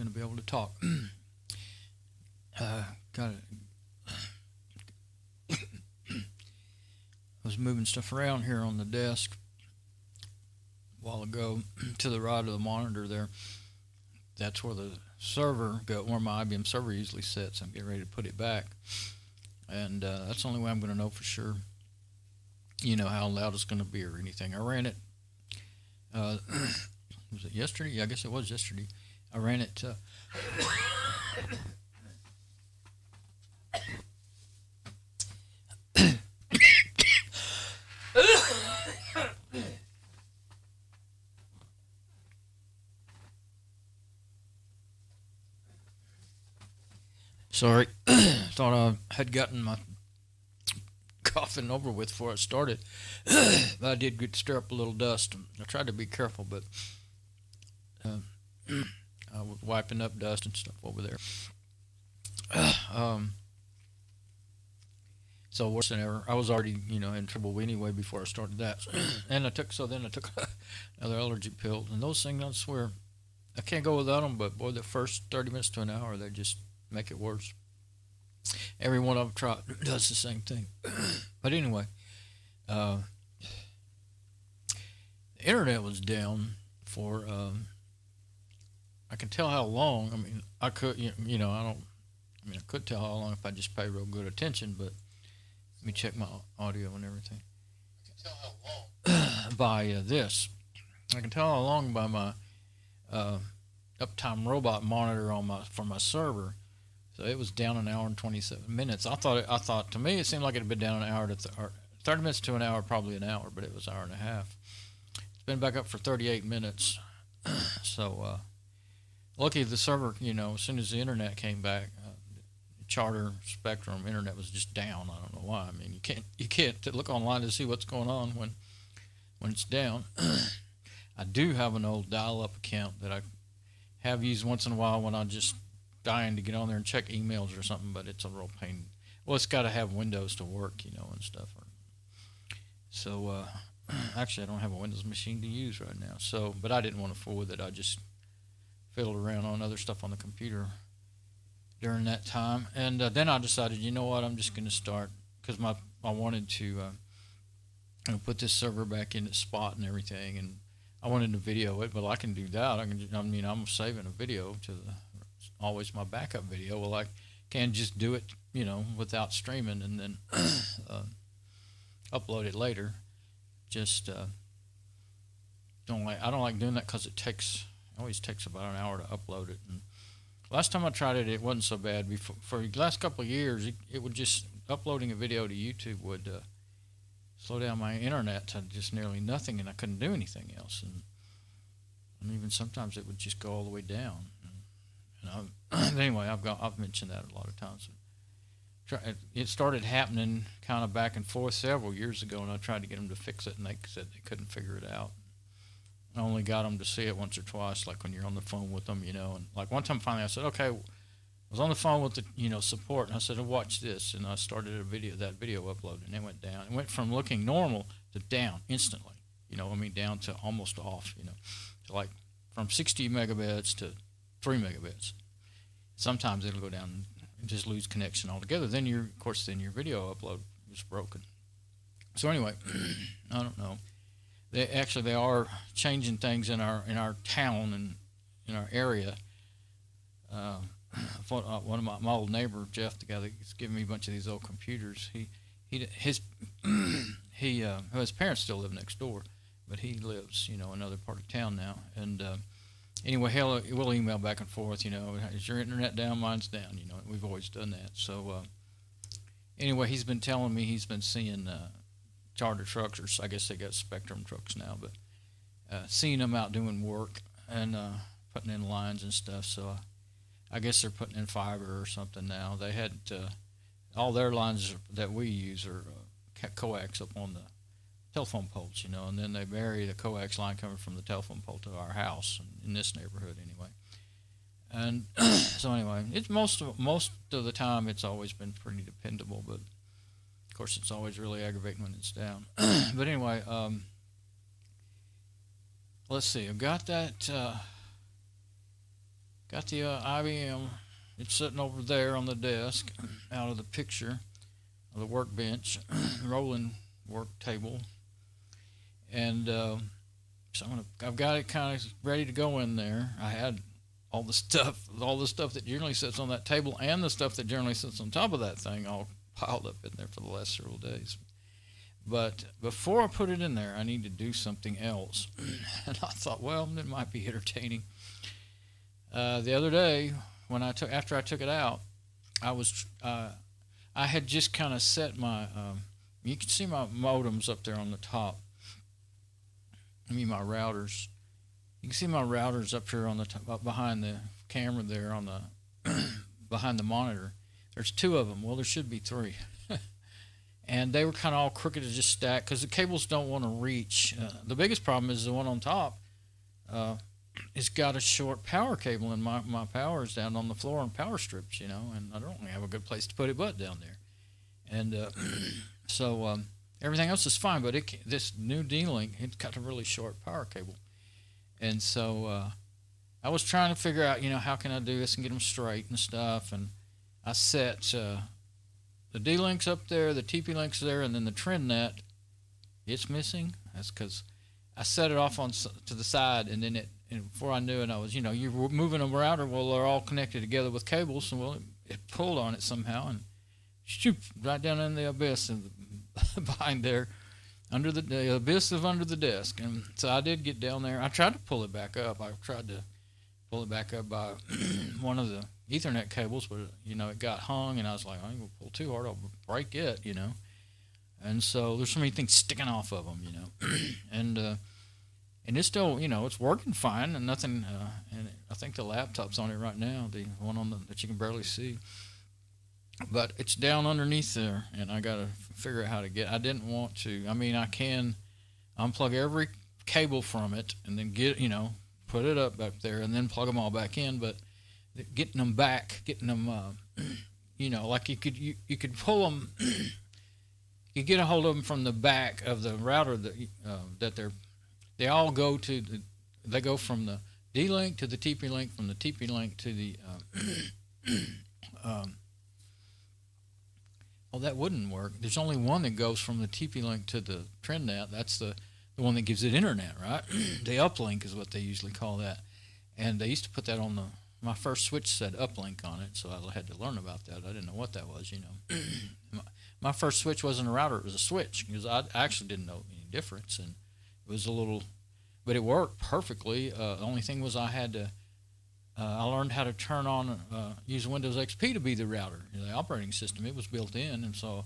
going to be able to talk. Got it. I was moving stuff around here on the desk a while ago to the right of the monitor there. That's where the server where my IBM server usually sits. I'm getting ready to put it back, and that's the only way I'm going to know for sure, how loud it's going to be or anything. I ran it, was it yesterday? Yeah, I guess it was yesterday. I ran it sorry, thought I had gotten my coughing over with before I started. But I did get to stir up a little dust. I tried to be careful, but I was wiping up dust and stuff over there. So worse than ever. I was already, in trouble anyway before I started that. And then I took another allergy pill. And those things, I swear, I can't go without them. But boy, the first 30 minutes to an hour, they just make it worse. Every one I've tried does the same thing. But anyway, the internet was down for, I can tell how long. I mean, I could, I could tell how long if I just pay real good attention, but let me check my audio and everything. I can tell how long by this. I can tell how long by my Uptime Robot monitor for my server. So it was down an hour and 27 minutes. I thought to me it seemed like it had been down an hour to 30 minutes to an hour, probably an hour, but it was an hour and a half. It's been back up for 38 minutes. So lucky the server, as soon as the internet came back, Charter Spectrum internet was just down. I don't know why. I mean, you can't look online to see what's going on when it's down. I do have an old dial-up account that I have used once in a while when I'm just dying to get on there and check emails or something, but it's a real pain. Well, it's got to have Windows to work, and stuff. So actually, I don't have a Windows machine to use right now. So, but I didn't want to fool with it. I just fiddled around on other stuff on the computer during that time, and then I decided, you know what, I'm just going to start, because I wanted to put this server back in its spot and everything, and I wanted to video it. But I can do that. I'm saving a video to always my backup video. Well, I can just do it, without streaming, and then upload it later. Just I don't like doing that because it always takes about an hour to upload it. And last time I tried it, it wasn't so bad. For the last couple of years, it would just, uploading a video to YouTube would slow down my internet to just nearly nothing, and I couldn't do anything else. And even sometimes it would just go all the way down. And anyway, I've mentioned that a lot of times. It started happening kind of back and forth several years ago, and I tried to get them to fix it, and they said they couldn't figure it out. I only got them to see it once or twice, like when you're on the phone with them, and like one time finally I said, okay, I was on the phone with the, support, and I said, oh, watch this, and I started that video upload, and it went down. It went from looking normal to down instantly, down to almost off, so like from 60 megabits to 3 megabits. Sometimes it'll go down and just lose connection altogether. Then your video upload is broken. So anyway, I don't know. They are changing things in our town and in our area. One of my old neighbor, Jeff, the guy that's giving me a bunch of these old computers, his parents still live next door, but he lives, another part of town now. And anyway, we'll email back and forth, is your internet down? Mine's down, We've always done that. So anyway, he's been telling me he's been seeing Charter trucks, or I guess they got Spectrum trucks now, but seeing them out doing work and putting in lines and stuff. So I guess they're putting in fiber or something now. They had all their lines that we use are coax up on the telephone poles, and then they bury the coax line coming from the telephone pole to our house in this neighborhood anyway. And so anyway, it's most of the time it's always been pretty dependable, but of course it's always really aggravating when it's down. But anyway, let's see. I've got that got the IBM. It's sitting over there on the desk, out of the picture of the workbench, rolling work table, and so I've got it kind of ready to go in there. I had all the stuff that generally sits on that table, and the stuff that generally sits on top of that thing, all piled up in there for the last several days. But before I put it in there, I need to do something else. And I thought, well, it might be entertaining. The other day, after I took it out, I had just kind of set my. You can see my modems up there on the top. I mean, my routers. You can see my routers up here on the top, up behind the camera there on the behind the monitor. There's 2 of them. Well, there should be 3. And they were kind of all crooked and just stacked because the cables don't want to reach. The biggest problem is the one on top. It's got a short power cable, and my power is down on the floor on power strips, and I don't really have a good place to put it but down there. And so everything else is fine, but this new D-Link, it's got a really short power cable. And so I was trying to figure out, how can I do this and get them straight and stuff. And I set the D-Link's up there, the TP-Link's there, and then the TrendNet, it's missing. That's because I set it off to the side, and then and before I knew it, I was, you're moving a router. Well, they're all connected together with cables, and well, it pulled on it somehow, and shoot, right down in the abyss and behind there, under the abyss of under the desk. And so I did get down there. I tried to pull it back up. I tried to pull it back up by one of the Ethernet cables, but it got hung, and I was like, I ain't gonna pull too hard, I'll break it, And so there's so many things sticking off of them, and it's still, it's working fine, and nothing. And I think the laptop's on it right now, the one that you can barely see. But it's down underneath there, and I gotta figure out how to get. I didn't want to. I mean, I can unplug every cable from it, and then put it up there, and then plug them all back in. But getting them, like you could pull them. You get a hold of them from the back of the router that they all go to. They go from the D-Link to the TP-Link, from the TP-Link to the. Well, that wouldn't work. There's only one that goes from the TP-Link to the TrendNet. That's the one that gives it internet, right? The uplink is what they usually call that. And they used to put that on my first switch said uplink on it, so I had to learn about that. I didn't know what that was, My first switch wasn't a router, it was a switch, because I actually didn't know any difference. And it was but it worked perfectly. The only thing was I had to, I learned how to turn on, use Windows XP to be the router, the operating system. It was built in, and so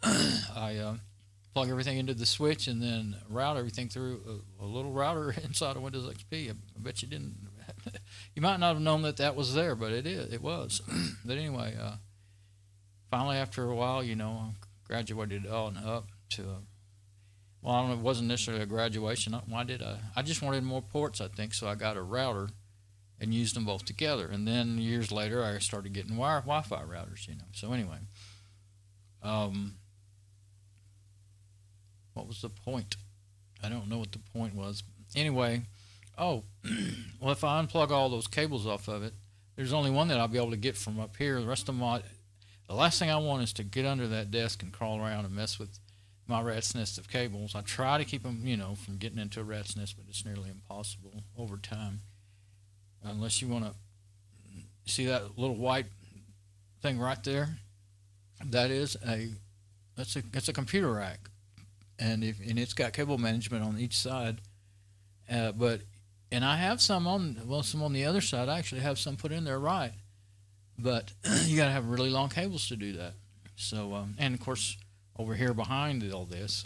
I plug everything into the switch and then route everything through a little router inside of Windows XP. I bet you didn't. You might not have known that was there, but it was. But anyway, finally after a while, I graduated on up to. Well, I don't know, it wasn't necessarily a graduation. Why did I? I just wanted more ports, I think, so I got a router and used them both together. And then years later, I started getting Wi-Fi routers, So anyway, what was the point? I don't know what the point was. Anyway, well, if I unplug all those cables off of it, there's only one that I'll be able to get from up here. The rest of them, the last thing I want is to get under that desk and crawl around and mess with my rat's nest of cables. I try to keep them, from getting into a rat's nest, but it's nearly impossible over time. Unless you want to see that little white thing right there, that's a computer rack, and it's got cable management on each side. And I have some on the other side. I actually have some put in there right, but you got to have really long cables to do that. So and of course over here behind all this,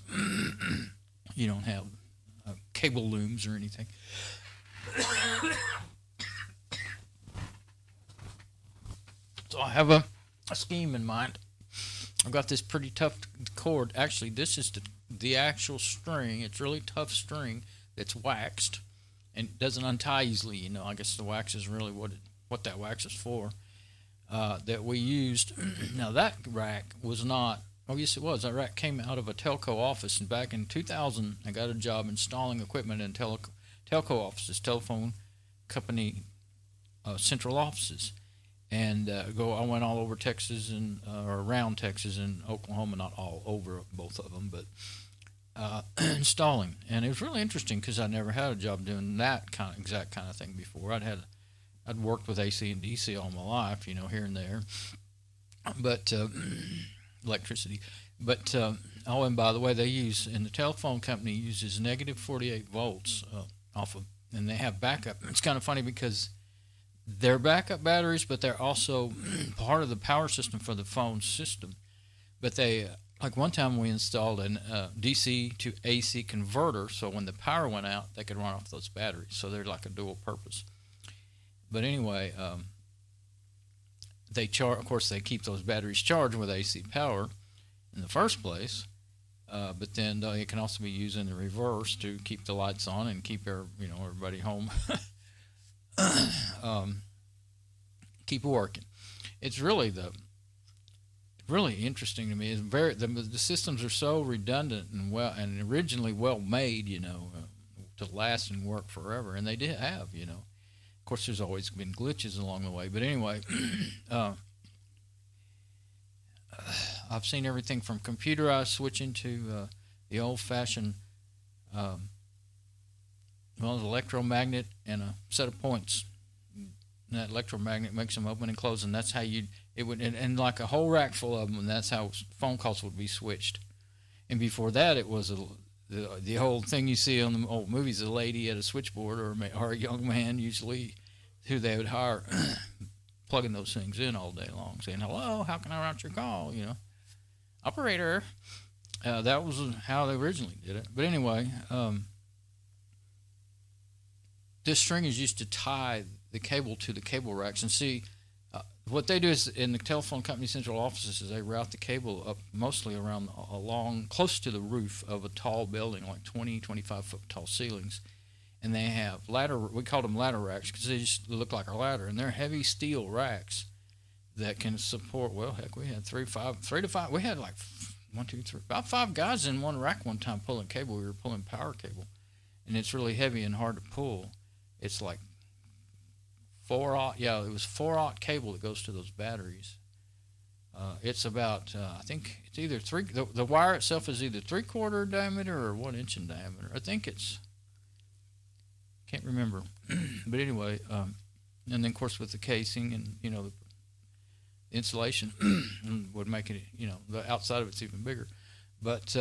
you don't have cable looms or anything. So I have a scheme in mind. I've got this pretty tough cord. Actually, this is the actual string. It's really tough string that's waxed and it doesn't untie easily. I guess the wax is really what that wax is for. That we used. Now that rack was not. Oh yes, it was. That rack came out of a telco office, and back in 2000, I got a job installing equipment in telco offices, telephone company central offices. And I went all over Texas and or around Texas and Oklahoma, not all over both of them, but installing. And it was really interesting because I never had a job doing that exact kind of thing before. I'd worked with AC and DC all my life, here and there, but electricity. But oh, and by the way, the telephone company uses negative 48 volts off of, and they have backup. It's kind of funny because they're backup batteries, but they're also part of the power system for the phone system. But like one time we installed an DC to AC converter, so when the power went out, they could run off those batteries. So they're like a dual purpose. But anyway, of course, they keep those batteries charged with AC power in the first place. But then it can also be used in the reverse to keep the lights on and keep everybody home. Keep working. It's really interesting to me. It's the systems are so redundant and originally well made, to last and work forever, and they did have, Of course, there's always been glitches along the way, but anyway, I've seen everything from computerized switching to the old-fashioned electromagnet and a set of points. And that electromagnet makes them open and close, and that's how and like a whole rack full of them, and that's how phone calls would be switched. And before that, it was the whole thing you see on the old movies: a lady at a switchboard or a young man, usually, who they would hire, plugging those things in all day long, saying, "Hello, how can I route your call?" Operator. That was how they originally did it. But anyway, this string is used to tie the cable to the cable racks. And see, what they do is in the telephone company central offices is they route the cable up mostly around close to the roof of a tall building, like 20, 25 foot tall ceilings. And they have we call them ladder racks because they just look like a ladder. And they're heavy steel racks that can support, we had three to five, we had like 1, 2, 3, about 5 guys in one rack one time pulling cable. We were pulling power cable. And it's really heavy and hard to pull. It's like 4-aught, it was 4-aught cable that goes to those batteries. It's about, I think it's either the wire itself is either 3/4 diameter or 1 inch in diameter. I think can't remember. But anyway, and then of course with the casing and, the insulation would make it, the outside of it's even bigger. But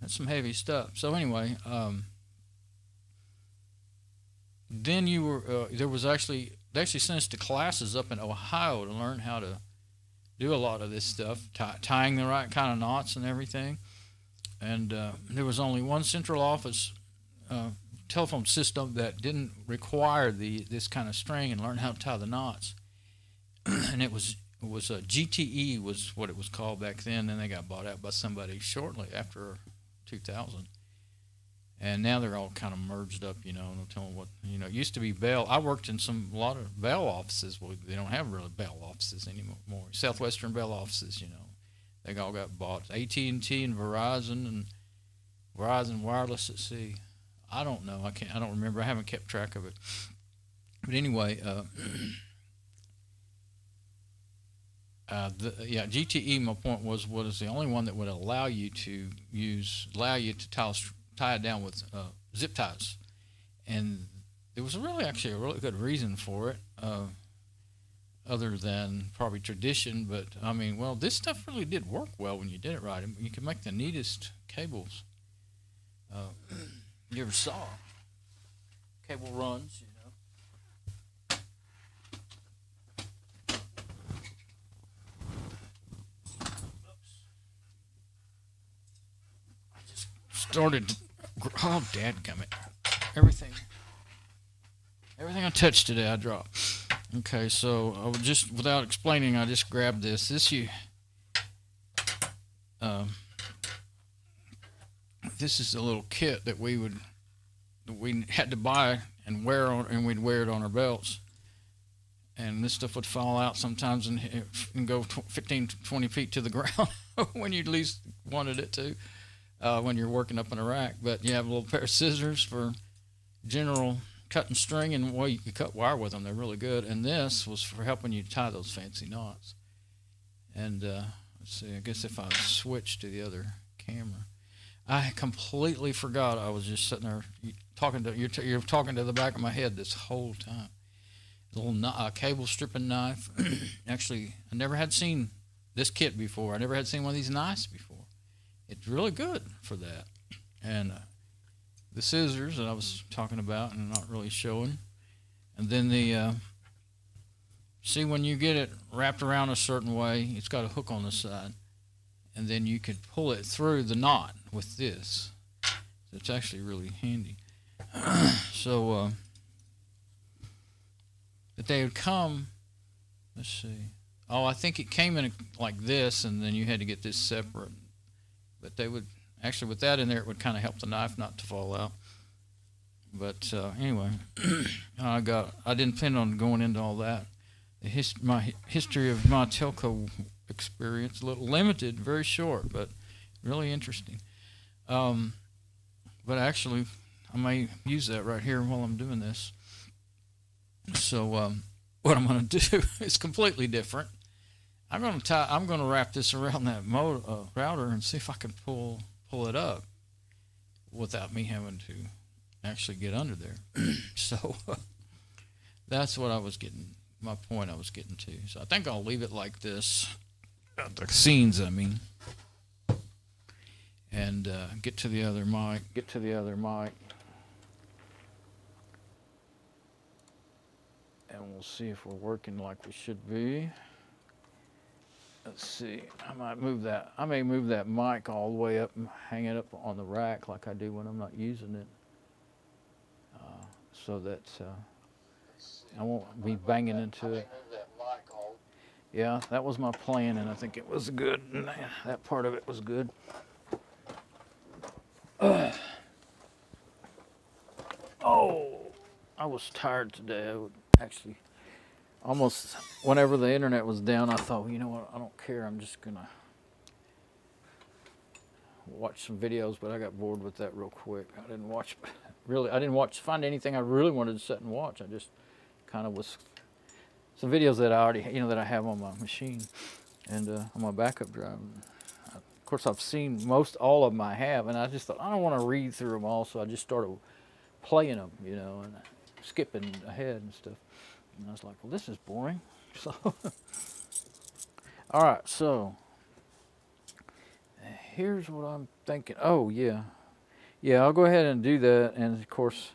that's some heavy stuff. So anyway, then they actually sent us to classes up in Ohio to learn how to do a lot of this stuff, tying the right kind of knots and everything. And there was only one central office telephone system that didn't require this kind of string and learn how to tie the knots. And it was GTE was what it was called back then. Then they got bought out by somebody shortly after 2000. And now they're all kind of merged up, and they'll tell them what, it used to be Bell. I worked in a lot of Bell offices. Well, they don't have really Bell offices anymore. Southwestern Bell offices, they all got bought. AT&T and Verizon Wireless at Sea. I don't know. I don't remember. I haven't kept track of it. But anyway, GTE, my point was the only one that would allow you to tie it down with zip ties, and there was actually a really good reason for it, other than probably tradition. But I mean, this stuff really did work well when you did it right. You could make the neatest cables you ever saw. Cable runs, started. Oh, dadgummit. Everything I touched today, I dropped. Okay, so I would just, without explaining, I just grabbed this. This is a little kit that we had to buy and wear on, and we'd wear it on our belts. And this stuff would fall out sometimes and go 15 to 20 feet to the ground when you least wanted it to. When you're working up in a rack. But you have a little pair of scissors for general cutting string, and well, you could cut wire with them. They're really good. And this was for helping you tie those fancy knots. And let's see, I guess if I switch to the other camera, I completely forgot. I was just sitting there talking to you're talking to the back of my head this whole time. A little cable stripping knife. Actually, I never had seen this kit before. I never had seen one of these knives before. It's really good for that. And the scissors that I was talking about and not really showing. And then the see, when you get it wrapped around a certain way, it's got a hook on the side, and then you could pull it through the knot with this. It's actually really handy. So but they would come, let's see, oh, I think it came in like this, and then you had to get this separate. But they would actually, with that in there, it would kind of help the knife not to fall out. But anyway, I didn't plan on going into all that. My history of my telco experience, a little limited, very short, but really interesting. But actually, I may use that right here while I'm doing this. So what I'm going to do is completely different. I'm going to wrap this around that router and see if I can pull it up without me having to actually get under there. So that's what I was getting. My point I was getting to. So I think I'll leave it like this. The scenes, I mean. And get to the other mic. And we'll see if we're working like we should be. Let's see. I may move that mic all the way up and hang it up on the rack like I do when I'm not using it. So that I won't be banging into it. Yeah, that was my plan, and I think it was good. That part of it was good. Oh, I was tired today. I would actually almost, whenever the internet was down, I thought, well, you know what, I don't care. I'm just going to watch some videos, but I got bored with that real quick. I didn't find anything I really wanted to sit and watch. I just kind of was some videos that I already, that I have on my machine and on my backup drive. Of course, I've seen all of them I have, and I just thought, I don't want to read through them all, so I just started playing them, and skipping ahead and stuff. And I was like, well, this is boring. So, all right, so here's what I'm thinking. Oh, yeah. Yeah, I'll go ahead and do that, and of course,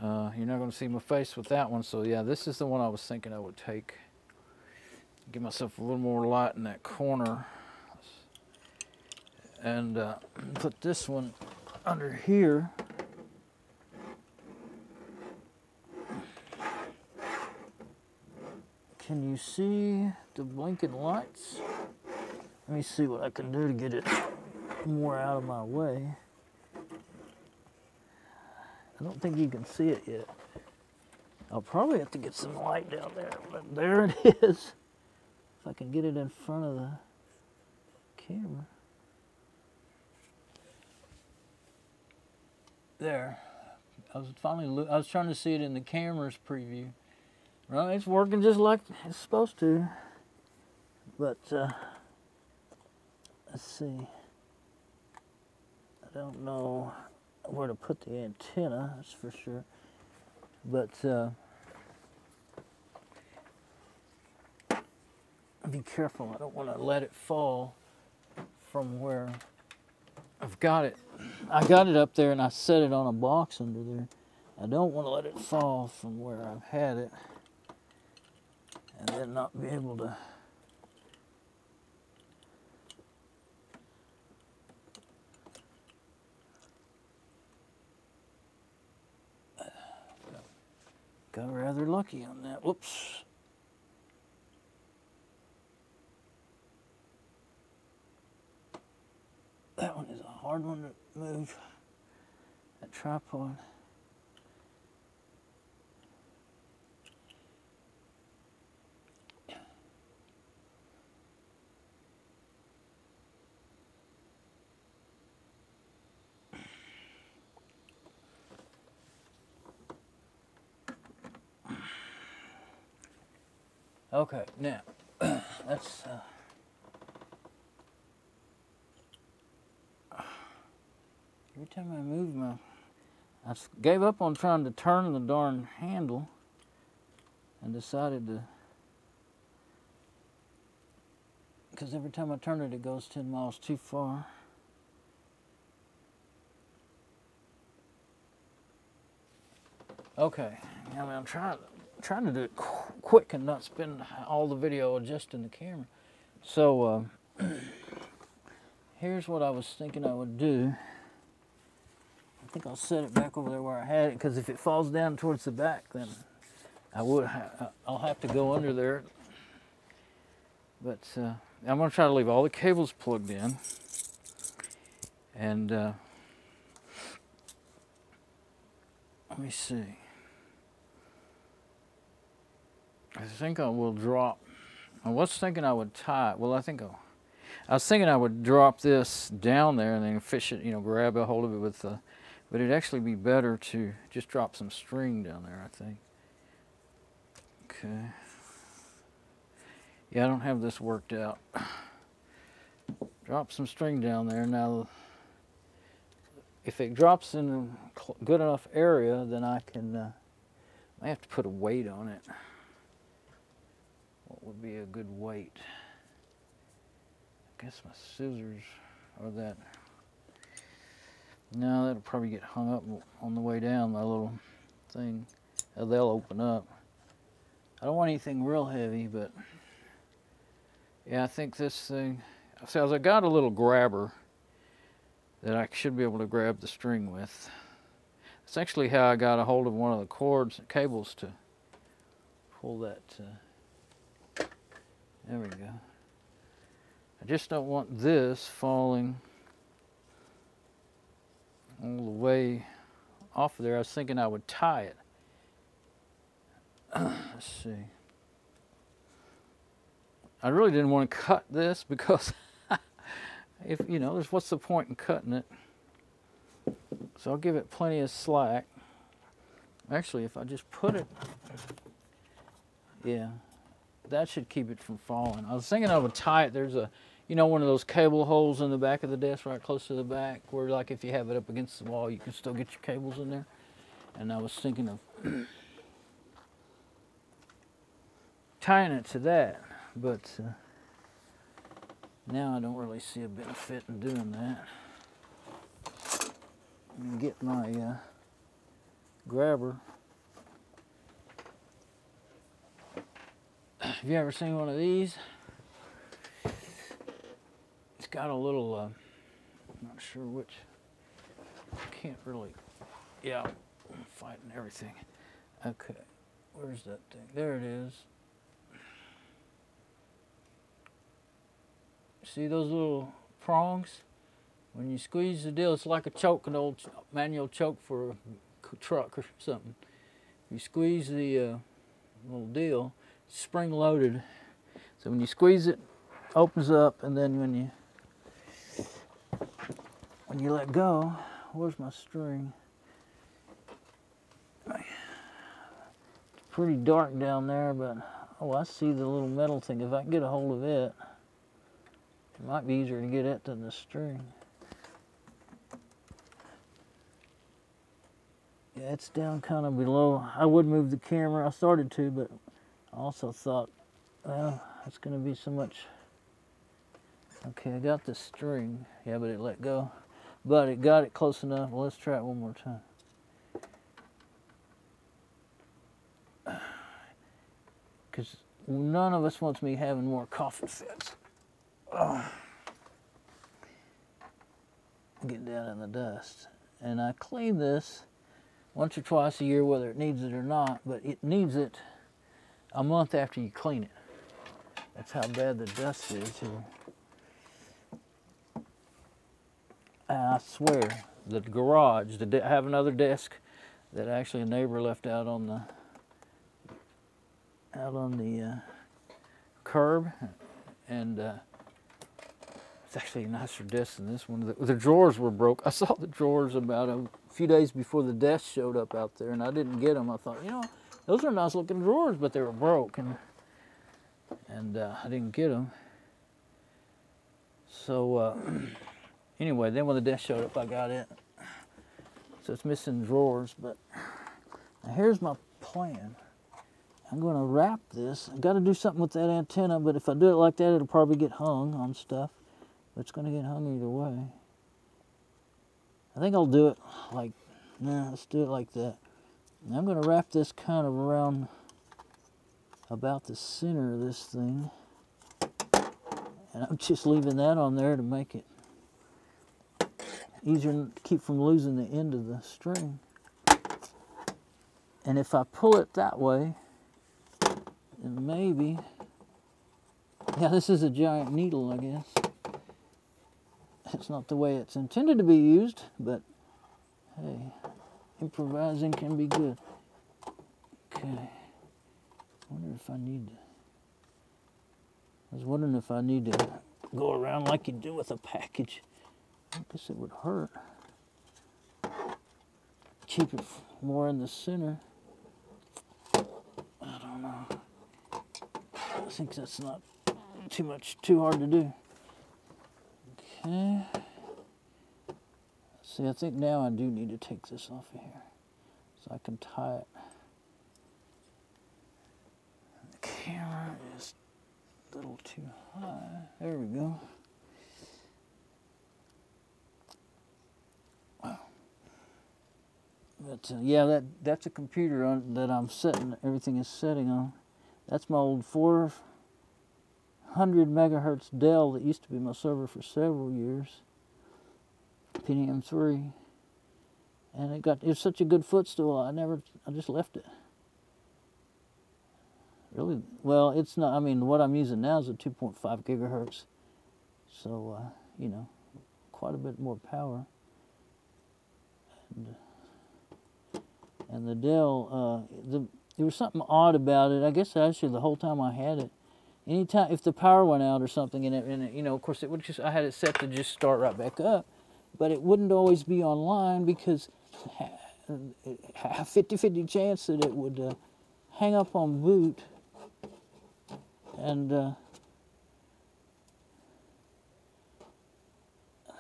you're not going to see my face with that one, so yeah, this is the one I was thinking I would take. Give myself a little more light in that corner, and put this one under here. Can you see the blinking lights? Let me see what I can do to get it more out of my way. I don't think you can see it yet. I'll probably have to get some light down there, but there it is. If I can get it in front of the camera. There. I was trying to see it in the camera's preview. Right, it's working just like it's supposed to. But let's see. I don't know where to put the antenna, that's for sure. But be careful, I don't want to let it fall from where I've got it. I got it up there and I set it on a box under there. I don't want to let it fall from where I've had it and then not be able to got rather lucky on that. Whoops. That one is a hard one to move. That tripod. Okay, now, let's, every time I move I gave up on trying to turn the darn handle and decided to, because every time I turn it, it goes 10 miles too far. Okay, I mean, I'm trying to do it quick and not spend all the video adjusting the camera. So, here's what I was thinking I would do. I think I'll set it back over there where I had it, because if it falls down towards the back, then I'll have to go under there. But I'm going to try to leave all the cables plugged in. And let me see. I think I will drop. I was thinking I would tie it. Well, I was thinking I would drop this down there and then fish it, grab a hold of it with the, but it'd actually be better to just drop some string down there, I think. Okay. Yeah, I don't have this worked out. Drop some string down there. Now, if it drops in a good enough area, then I can, I have to put a weight on it. What would be a good weight? I guess my scissors or that. No, that'll probably get hung up on the way down, my little thing. They'll open up. I don't want anything real heavy, but yeah, I think this thing, so I got a little grabber that I should be able to grab the string with. That's actually how I got a hold of one of the cords and cables to pull that. There we go. I just don't want this falling all the way off of there. I was thinking I would tie it. Let's see. I really didn't want to cut this because if what's the point in cutting it? So I'll give it plenty of slack. Actually, if I just put it, yeah, that should keep it from falling. I was thinking I would tie it. There's a, one of those cable holes in the back of the desk right close to the back where, like, if you have it up against the wall, you can still get your cables in there. And I was thinking of tying it to that, but now I don't really see a benefit in doing that. I'm gonna get my grabber. Have you ever seen one of these? It's got a little, I'm not sure which, can't really, yeah, I'm fighting everything. Okay, where's that thing? There it is. See those little prongs? When you squeeze the deal, it's like a choke, an old manual choke for a truck or something. You squeeze the little deal, it's spring loaded. So when you squeeze it, opens up, and then when you let go, where's my string? It's pretty dark down there, but oh, I see the little metal thing. If I can get a hold of it, it might be easier to get it than the string. Yeah, it's down kind of below. I would move the camera. I started to, but I also thought, well, it's going to be so much. Okay, I got the string. Yeah, but it let go. But it got it close enough. Well, let's try it one more time. Because none of us wants me having more coffin fits. Get down in the dust. And I clean this once or twice a year, whether it needs it or not, but it needs it a month after you clean it. That's how bad the dust is here. And I swear, the garage, I have another desk that actually a neighbor left out on the curb, and it's actually a nicer desk than this one. The drawers were broke. I saw the drawers about a few days before the desk showed up out there, and I didn't get them. I thought, those are nice looking drawers, but they were broke. And and I didn't get them. So anyway, then when the desk showed up, I got it. So it's missing drawers, but now here's my plan. I'm going to wrap this. I've got to do something with that antenna, but if I do it like that, it'll probably get hung on stuff. But it's going to get hung either way. I think I'll do it like, nah, let's do it like that. And I'm going to wrap this kind of around about the center of this thing. And I'm just leaving that on there to make it easier to keep from losing the end of the string. And if I pull it that way, then maybe, yeah, this is a giant needle, I guess. It's not the way it's intended to be used, but hey, improvising can be good. Okay, I wonder if I need to, I was wondering if I need to go around like you do with a package. I guess it would hurt. Keep it more in the center. I don't know. I think that's not too hard to do. Okay. See, I think now I do need to take this off of here so I can tie it. The camera is a little too high. There we go. But yeah, that's a computer that I'm setting, everything is setting on. That's my old 400 megahertz Dell that used to be my server for several years. Pentium 3. And it's such a good footstool, I just left it. Really, well, it's not, I mean, what I'm using now is a 2.5 gigahertz. So, you know, quite a bit more power. And the Dell, there was something odd about it. I guess actually the whole time I had it, anytime if the power went out or something, and it, you know, of course it would just, I had it set to just start right back up, but it wouldn't always be online because a 50-50 chance that it would hang up on boot, and I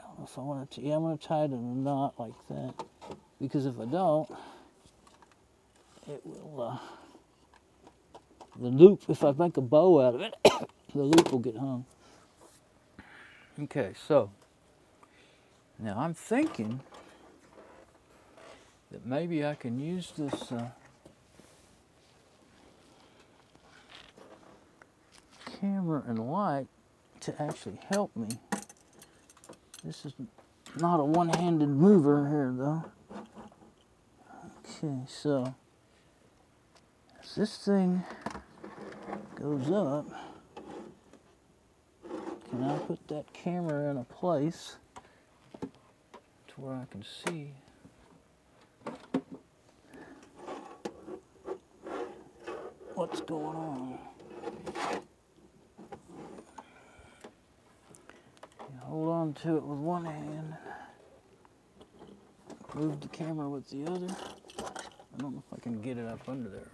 don't know if I want to. Yeah, I'm going to tie it in a knot like that, because if I don't, it will, the loop, if I make a bow out of it, the loop will get hung. Okay, so, now I'm thinking that maybe I can use this camera and light to actually help me. This is not a one-handed mover here, though. Okay, so as this thing goes up, can I put that camera in a place to where I can see what's going on? Hold on to it with one hand, move the camera with the other. I don't know if I can get it up under there or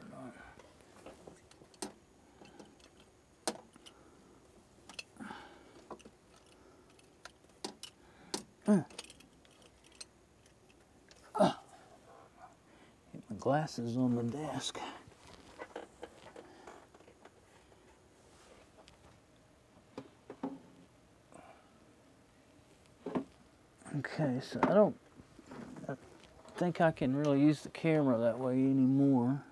not. Get my glasses on the desk. Okay, so I think I can really use the camera that way anymore.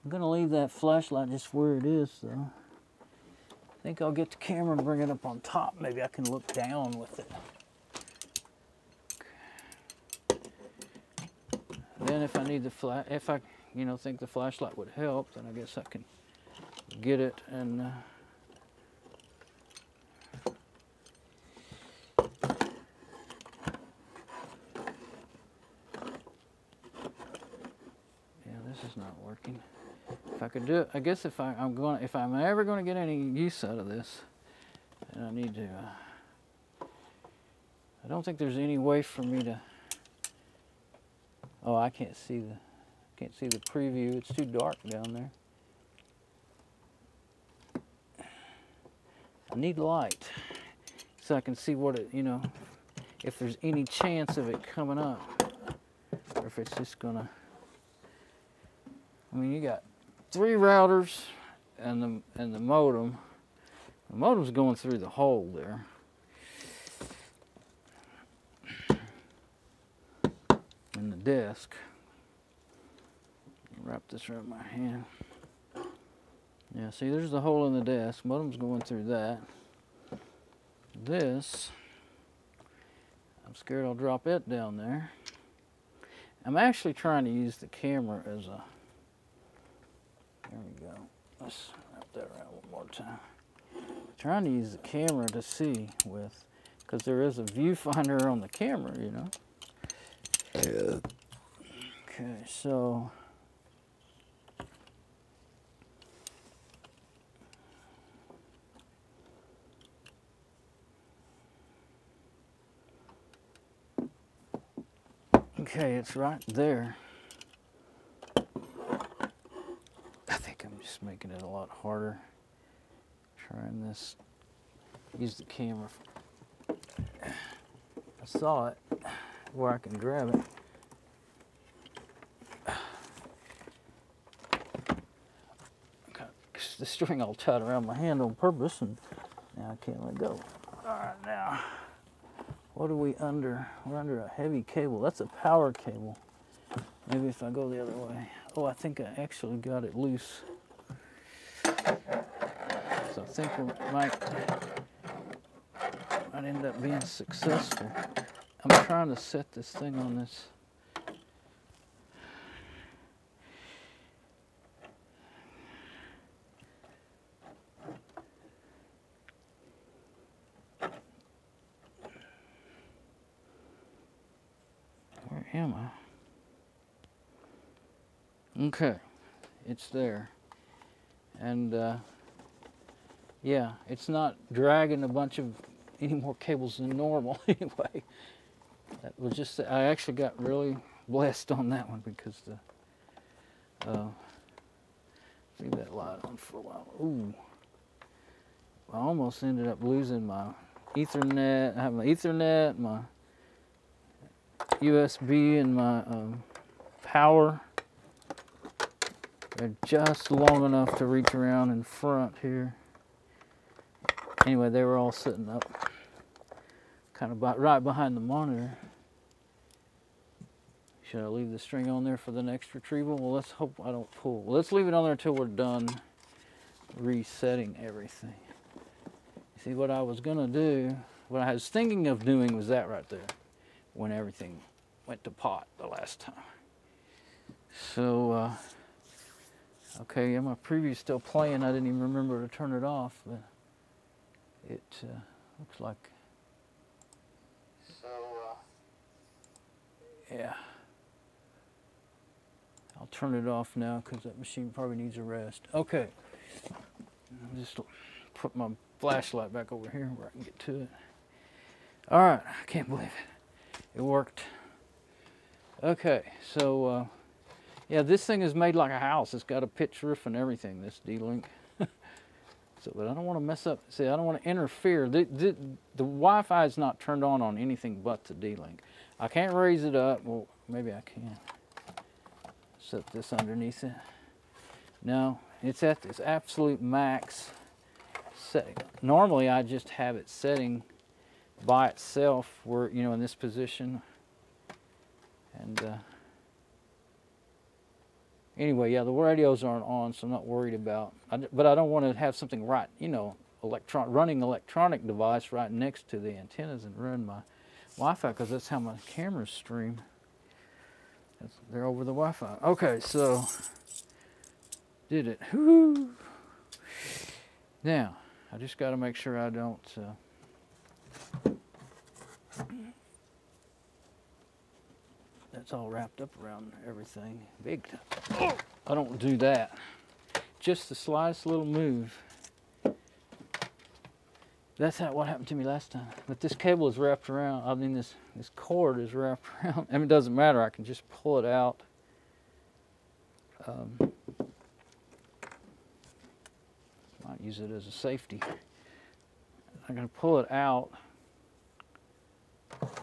I'm going to leave that flashlight just where it is, though. I think I'll get the camera and bring it up on top. Maybe I can look down with it. Then if I need the if I, you know, think the flashlight would help, then I guess I can get it and this is not working. If I could do it, I guess if I'm ever going to get any use out of this, then I need to. I don't think there's any way for me to. Oh, I can't see the preview. It's too dark down there. I need light so I can see what it, you know, if there's any chance of it coming up, or if it's just gonna. I mean, you got 3 routers and the modem. The modem's going through the hole there. In the desk. Wrap this around my hand. Yeah, see, there's the hole in the desk. Modem's going through that. This, I'm scared I'll drop it down there. I'm actually trying to use the camera as a, there we go. Let's wrap that around one more time. Trying to use the camera to see with, because there is a viewfinder on the camera, you know. Okay, so okay, it's right there. I think I'm just making it a lot harder. Trying this, use the camera. I saw it where I can grab it. Got the string all tied around my hand on purpose, and now I can't let go. All right, now, what are we under? We're under a heavy cable. That's a power cable. Maybe if I go the other way. Oh, I think I actually got it loose. So I think we might end up being successful. I'm trying to set this thing on this. Where am I? Okay, it's there. And yeah, it's not dragging a bunch of any more cables than normal anyway. That was just, I actually got really blessed on that one because leave that light on for a while. Ooh, I almost ended up losing my Ethernet. I have my Ethernet, my USB, and my power. They're just long enough to reach around in front here. Anyway, they were all sitting up kind of right behind the monitor. Should I leave the string on there for the next retrieval? Well, let's hope I don't pull. Well, let's leave it on there until we're done resetting everything. See, what I was gonna do, what I was thinking of doing was that right there, when everything went to pot the last time. So, okay, yeah, my preview's still playing. I didn't even remember to turn it off, but it looks like. So, yeah. I'll turn it off now because that machine probably needs a rest. Okay. I'll just put my flashlight back over here where I can get to it. All right, I can't believe it. It worked. Okay, so yeah, this thing is made like a house. It's got a pitch roof and everything, this D-Link. So, but I don't want to mess up. See, I don't want to interfere. The Wi-Fi is not turned on anything but the D-Link. I can't raise it up. Well, maybe I can. Set this underneath it. No, it's at this absolute max setting. Normally, I just have it setting by itself, where, you know, in this position. And anyway, yeah, the radios aren't on, so I'm not worried about. But I don't want to have something right, you know, running electronic device right next to the antennas and run my Wi-Fi, because that's how my cameras stream. They're over the Wi-Fi. Okay, so did it. Woo! Now, I just got to make sure I don't. That's all wrapped up around everything. Big time. I don't do that. Just the slightest little move. That's what happened to me last time. But this cable is wrapped around. I mean, this cord is wrapped around. I mean, it doesn't matter. I can just pull it out. Might use it as a safety. I'm going to pull it out.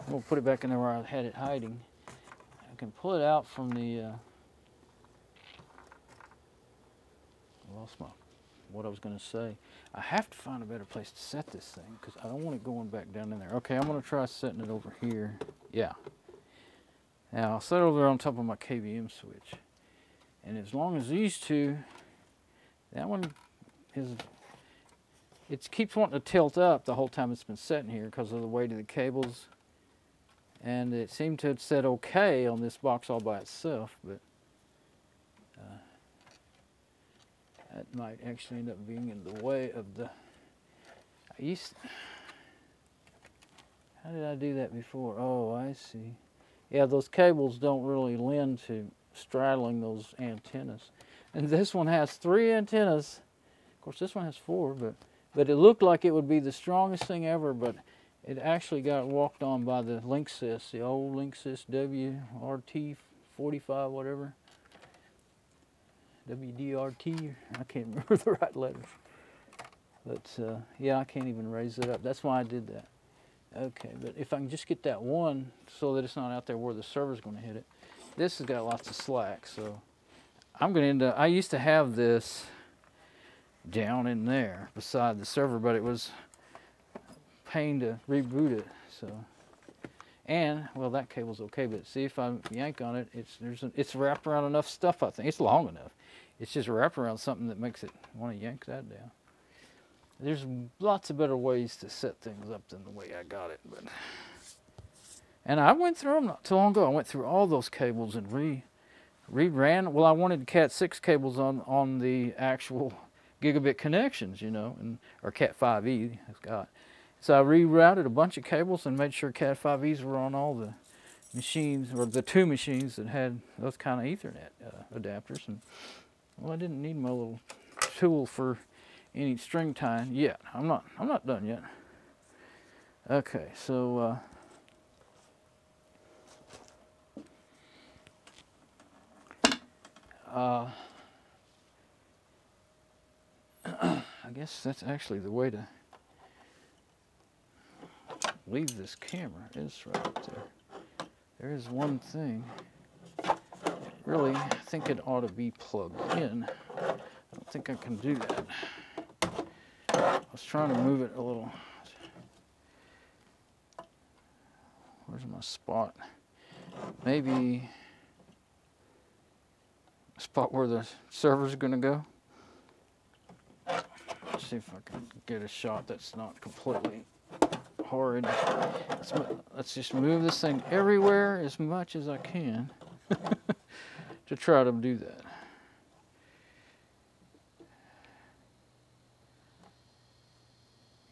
We'll put it back in there where I had it hiding. I can pull it out from the, I lost what I was going to say. I have to find a better place to set this thing because I don't want it going back down in there. Okay, I'm going to try setting it over here. Yeah. Now I'll set it over there on top of my KVM switch. And as long as these two, that one is, it keeps wanting to tilt up the whole time it's been sitting here because of the weight of the cables. And it seemed to have said okay on this box all by itself, but that might actually end up being in the way of the, how did I do that before? Oh, I see. Yeah, those cables don't really lend to straddling those antennas. And this one has 3 antennas. Of course, this one has 4, but it looked like it would be the strongest thing ever, but it actually got walked on by the Linksys, the old Linksys WRT45, whatever. WDRT, I can't remember the right letters. But yeah, I can't even raise it up. That's why I did that. Okay, but if I can just get that one so that it's not out there where the server's going to hit it. This has got lots of slack, so I'm going to end up, I used to have this down in there beside the server, but it was a pain to reboot it, so. And, well, that cable's okay, but see if I yank on it, it's wrapped around enough stuff, I think. It's long enough. It's just wrapped around something that makes it want to yank that down. There's lots of better ways to set things up than the way I got it, but. And I went through them not too long ago. I went through all those cables and reran. Well, I wanted Cat 6 cables on the actual gigabit connections, you know, or Cat 5e it's got. So I rerouted a bunch of cables and made sure Cat 5es were on all the machines, or the 2 machines that had those kind of Ethernet adapters. And well, I didn't need my little tool for any string tying yet. I'm not done yet. Okay, so I guess that's actually the way to leave this camera, is right there. There is one thing. Really, I think it ought to be plugged in. I don't think I can do that. I was trying to move it a little. Where's my spot? Maybe a spot where the server's going to go. Let's see if I can get a shot that's not completely horrid. Let's just move this thing everywhere as much as I can to try to do that.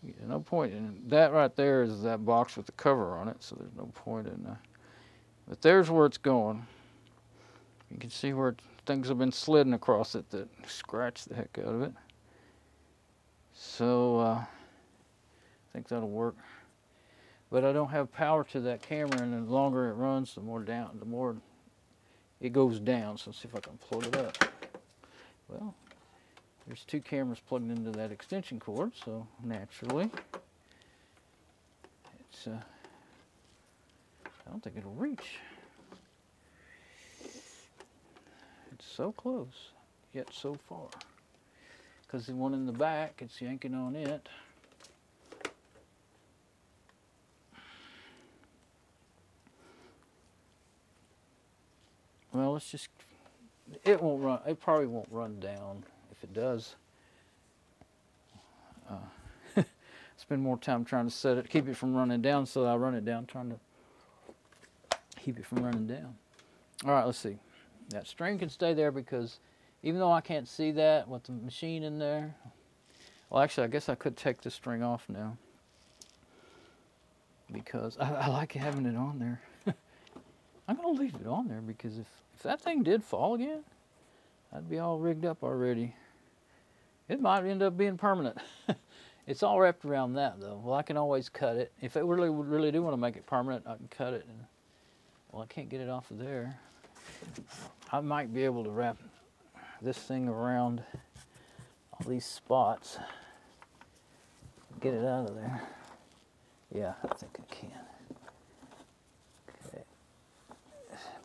Yeah, no point in that. Right there is that box with the cover on it, so there's no point in but there's where it's going. You can see where things have been slidden across it that scratched the heck out of it. So I think that'll work. But I don't have power to that camera, and the longer it runs, the more it goes down. So let's see if I can plug it up. Well, there's 2 cameras plugged into that extension cord, so naturally, it's I don't think it'll reach. It's so close, yet so far. Because the one in the back, it's yanking on it. Well, let's just, it won't run, it probably won't run down. If it does, spend more time trying to set it, keep it from running down, so I run it down, trying to keep it from running down. All right, let's see. That string can stay there because even though I can't see that with the machine in there, well, actually, I guess I could take this string off now because I like having it on there. I'm going to leave it on there because if that thing did fall again, I'd be all rigged up already. It might end up being permanent. It's all wrapped around that, though. Well, I can always cut it. If I really do want to make it permanent, I can cut it. And, well, I can't get it off of there. I might be able to wrap this thing around all these spots. get it out of there. Yeah, I think I can. Okay.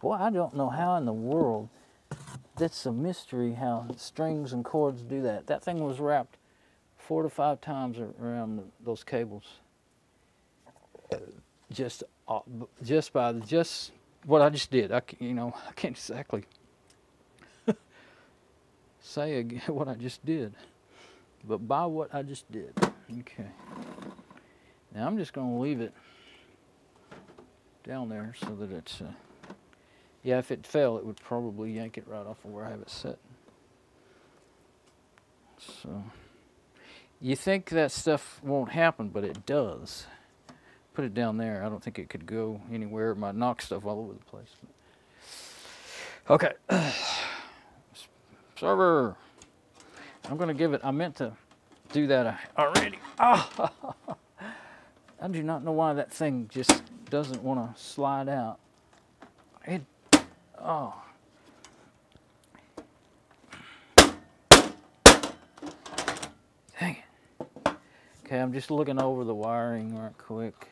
Boy, I don't know how in the world, that's a mystery how strings and cords do that. That thing was wrapped 4 to 5 times around those cables. Just by what I just did. I can't exactly say again what I just did, but by what I just did. Okay. Now I'm just going to leave it down there so that it's. Yeah, if it fell, it would probably yank it right off of where I have it set. So, you think that stuff won't happen, but it does. Put it down there. I don't think it could go anywhere. It might knock stuff all over the place. Okay. Server. I'm going to give it, I meant to do that already. Oh. I do not know why that thing just doesn't want to slide out. Oh. Dang it. Okay, I'm just looking over the wiring right quick.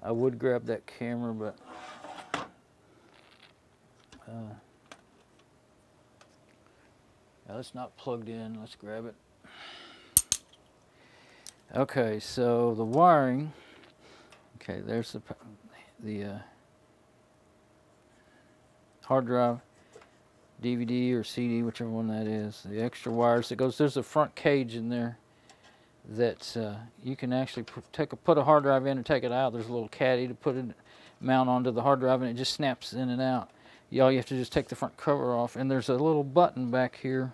I would grab that camera, but it's not plugged in. Let's grab it. Okay, so the wiring. Okay, there's the hard drive, DVD or CD, whichever one that is. The extra wires that goes. There's a front cage in there that you can actually put a hard drive in and take it out. There's a little caddy to put it mount onto the hard drive, and it just snaps in and out. All you have to just take the front cover off, and there's a little button back here.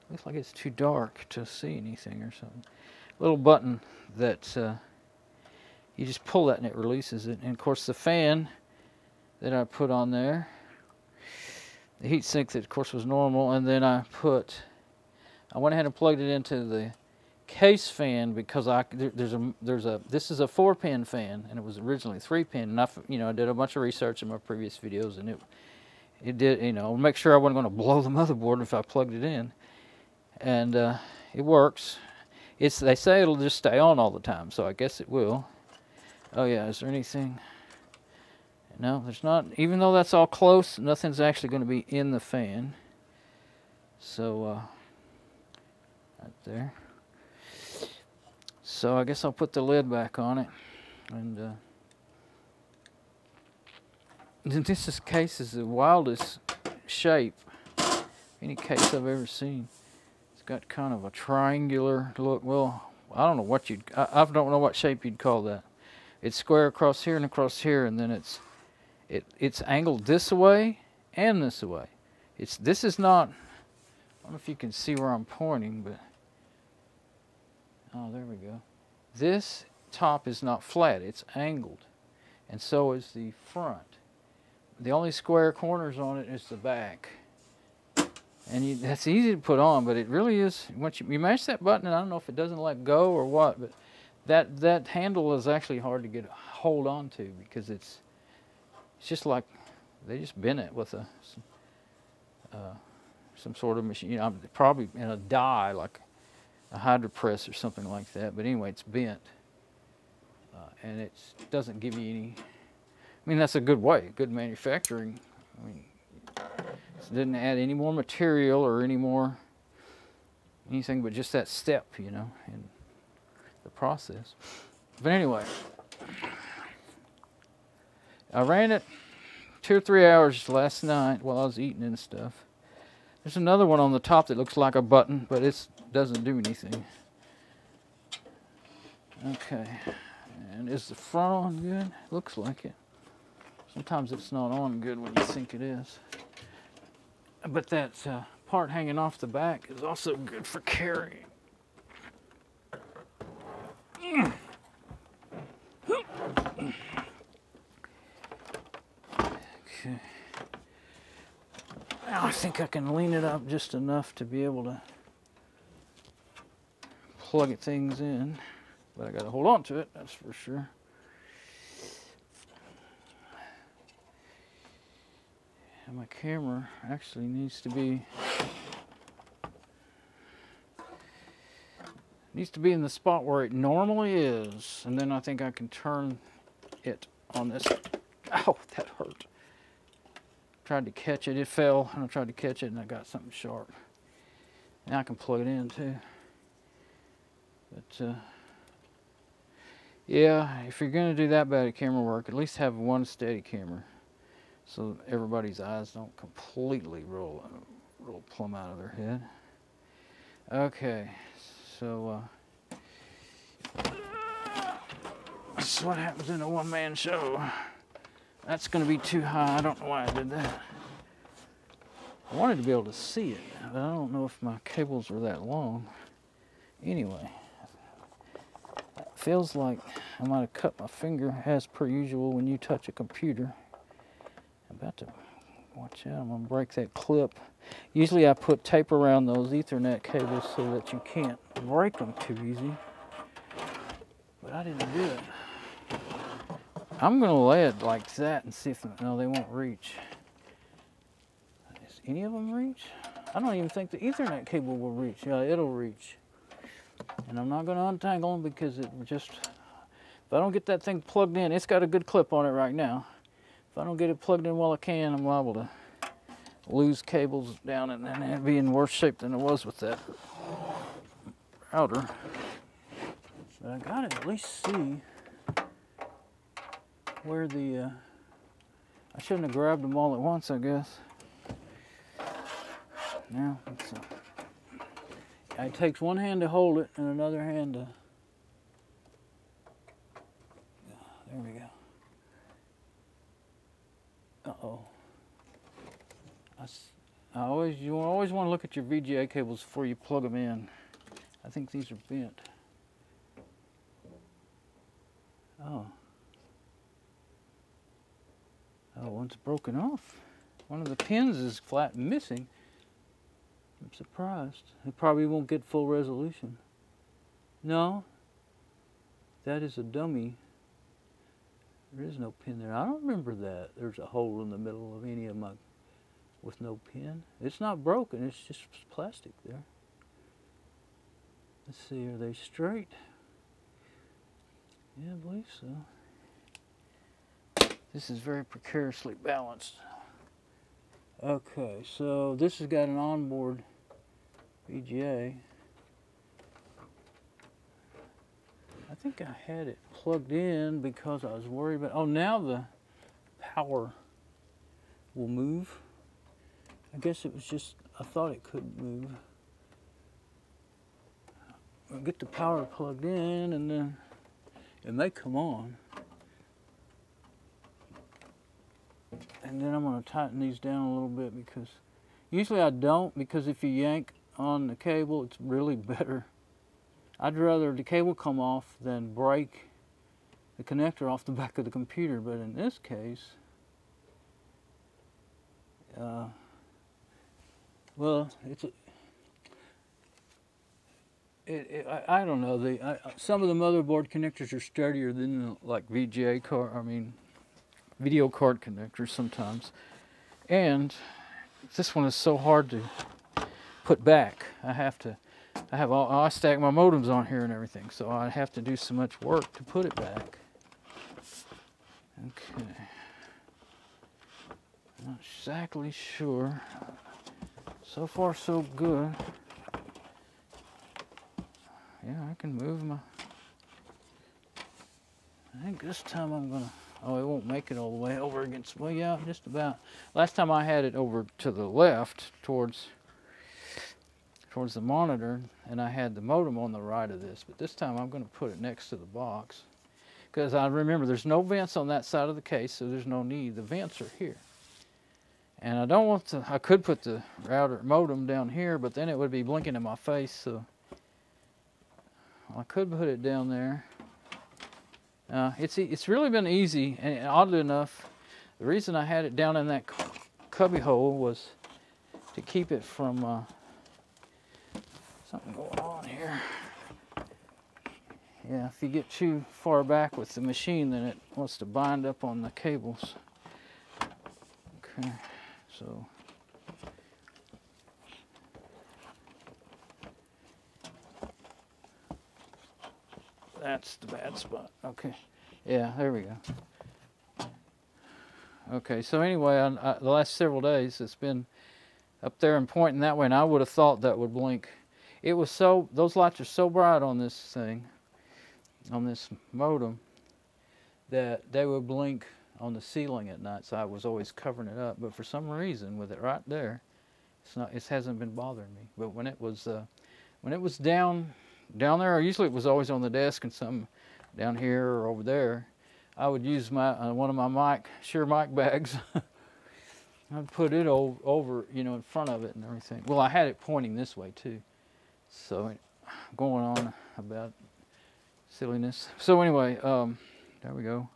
Looks like it's too dark to see anything or something. Little button that you just pull that and it releases it. And of course the fan that I put on there, the heat sink that of course was normal, and then I went ahead and plugged it into the case fan because this is a 4-pin fan, and it was originally 3-pin. And I did a bunch of research in my previous videos, and it did make sure I wasn't going to blow the motherboard if I plugged it in, and it works. They say it'll just stay on all the time, so I guess it will. Oh yeah, is there anything? No, there's not. Even though that's all close, nothing's actually going to be in the fan. So right there. So I guess I'll put the lid back on it, and this case is the wildest shape any case I've ever seen. It's got kind of a triangular look. Well, I don't know what I don't know what shape you'd call that. It's square across here and across here, and then it's angled this way and this way. This is not. I don't know if you can see where I'm pointing, but oh, there we go. This top is not flat, it's angled, and so is the front. The only square corners on it is the back, and that's easy to put on, but it really is. Once you mash that button, and I don't know if it doesn't let go or what, but that handle is actually hard to hold on to, because it's just like they just bent it with some sort of machine, probably in a die, like a hydro press or something like that. But anyway, it's bent, and it doesn't give you any. I mean, that's a good way, good manufacturing. I mean, it didn't add any more material or anything but just that step, in the process. But anyway, I ran it 2 or 3 hours last night while I was eating and stuff. There's another one on the top that looks like a button, but it doesn't do anything. Okay, and is the front on good? Looks like it. Sometimes it's not on good when you think it is. But that part hanging off the back is also good for carrying. Okay. Now I think I can lean it up just enough to be able to plug things in, but I got to hold on to it, that's for sure. And my camera actually needs to needs to be in the spot where it normally is, and then I think I can turn it on this. Ow, that hurt. Tried to catch it, it fell, and I tried to catch it, and I got something sharp. Now I can plug it in too. But yeah, if you're gonna do that bad at camera work, at least have one steady camera, so everybody's eyes don't completely roll plumb out of their head. Okay, so this is what happens in a one-man show. That's going to be too high. I don't know why I did that. I wanted to be able to see it, but I don't know if my cables are that long. Anyway, it feels like I might have cut my finger, as per usual when you touch a computer. I'm about to watch out. I'm going to break that clip. Usually I put tape around those Ethernet cables so that you can't break them too easy. But I didn't do it. I'm going to lay it like that and see if, no, they won't reach. Does any of them reach? I don't even think the Ethernet cable will reach. Yeah, it'll reach. And I'm not going to untangle them because it just, if I don't get that thing plugged in, it's got a good clip on it right now. If I don't get it plugged in while I can, I'm liable to lose cables down and then it'd be in worse shape than it was with that router. But I gotta at least see where the, I shouldn't have grabbed them all at once, I guess. Now, it takes one hand to hold it and another hand to, there we go. Uh-oh. You always want to look at your VGA cables before you plug them in. I think these are bent. Oh. Oh, one's broken off. One of the pins is flat and missing. I'm surprised. It probably won't get full resolution. No. That is a dummy. There is no pin there. I don't remember that. There's a hole in the middle of any of my with no pin. It's not broken, it's just plastic there. Let's see, are they straight? Yeah, I believe so. This is very precariously balanced. Okay, so this has got an onboard VGA. I think I had it plugged in because I was worried about, oh, now the power will move. I guess it was just, I thought it couldn't move. I'll get the power plugged in and then it may come on. And then I'm going to tighten these down a little bit because usually I don't, because if you yank on the cable, it's really better. I'd rather the cable come off than break the connector off the back of the computer, but in this case, well, I don't know. Some of the motherboard connectors are sturdier than like VGA card. I mean, video card connectors sometimes. And this one is so hard to put back. I stack my modems on here and everything, so I have to do so much work to put it back. Okay. Not exactly sure. So far, so good. Yeah, I can move my... I think this time I'm gonna... Oh, it won't make it all the way over against... Well, yeah, just about. Last time I had it over to the left towards the monitor, and I had the modem on the right of this. But this time I'm going to put it next to the box. Because I remember there's no vents on that side of the case, so there's no need. The vents are here. And I don't want to... I could put the router modem down here, but then it would be blinking in my face, so... I could put it down there. It's really been easy, and oddly enough, the reason I had it down in that cubby hole was to keep it from something going on here. Yeah, if you get too far back with the machine, then it wants to bind up on the cables. Okay, so. That's the bad spot. Okay. Yeah, there we go. Okay, so anyway, the last several days it's been up there and pointing that way, and I would have thought that would blink. It was so, those lights are so bright on this thing, on this modem, that they would blink on the ceiling at night, so I was always covering it up. But for some reason, with it right there, it hasn't been bothering me. But when it was down there, usually it was always on the desk and something down here or over there, I would use my one of my Shure mic bags. I'd put it over, you know, in front of it and everything. Well, I had it pointing this way too. So going on about silliness. So anyway, there we go.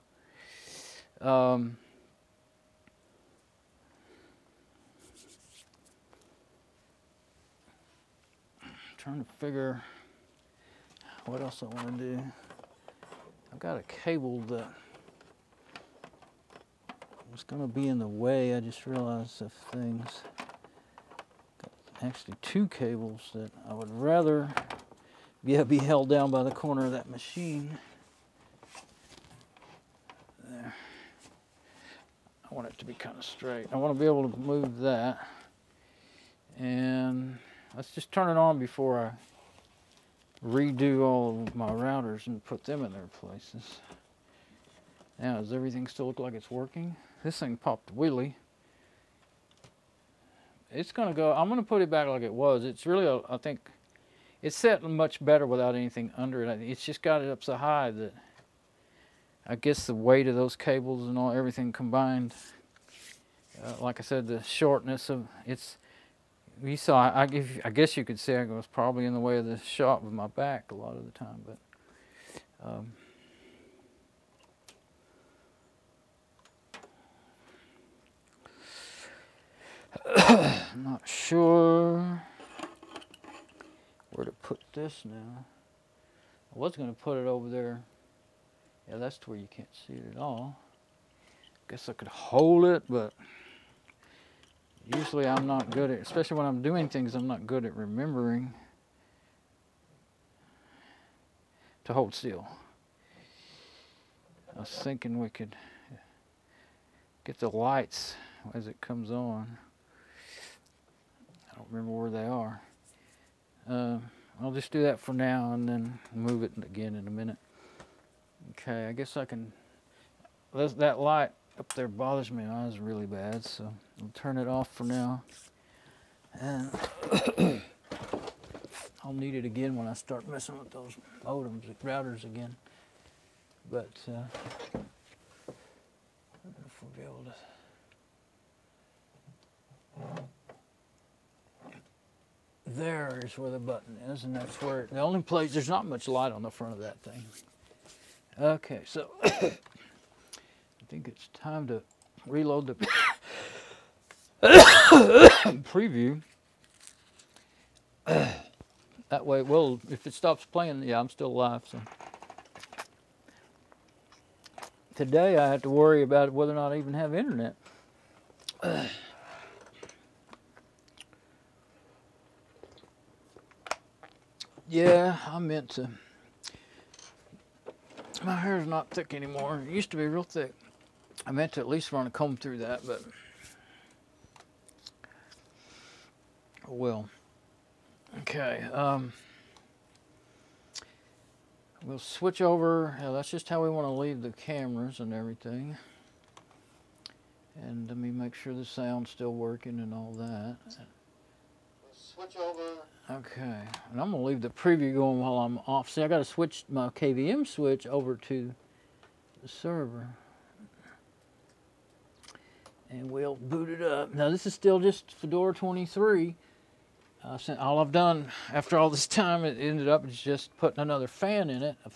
Trying to figure what else I want to do. I've got a cable that was going to be in the way. I just realized of things. Got actually two cables that I would rather be held down by the corner of that machine. There. I want it to be kind of straight. I want to be able to move that. And let's just turn it on before I redo all of my routers and put them in their places. Now, does everything still look like it's working? This thing popped a wheelie. It's gonna go, I'm gonna put it back like it was. It's really, I think, it's set much better without anything under it. It's just got it up so high that I guess the weight of those cables and all, everything combined, like I said, the shortness of, you saw, I guess you could say I was probably in the way of the shot with my back a lot of the time, but I'm not sure where to put this now. I was going to put it over there. Yeah, that's to where you can't see it at all. Guess I could hold it, but usually I'm not good at, especially when I'm doing things, I'm not good at remembering to hold still. I was thinking we could get the lights as it comes on. I don't remember where they are. I'll just do that for now and then move it again in a minute. Okay, I guess I can, that light up there bothers my eyes really bad, so I'll turn it off for now. And I'll need it again when I start messing with those modems, routers again. But I don't know if we'll be able to. There is where the button is, and that's where, the only place, there's not much light on the front of that thing. Okay, so I think it's time to reload the preview. That way, well, if it stops playing, yeah, I'm still alive. So today I have to worry about whether or not I even have internet. Yeah, I meant to. My hair's not thick anymore. It used to be real thick. I meant to at least run a comb through that, but oh well. Okay, we'll switch over. That's just how we want to leave the cameras and everything. And let me make sure the sound's still working and all that. We'll switch over. Okay, and I'm going to leave the preview going while I'm off. See, I got to switch my KVM switch over to the server. And we'll boot it up. Now, this is still just Fedora 23. All I've done after all this time, it ended up just putting another fan in it. I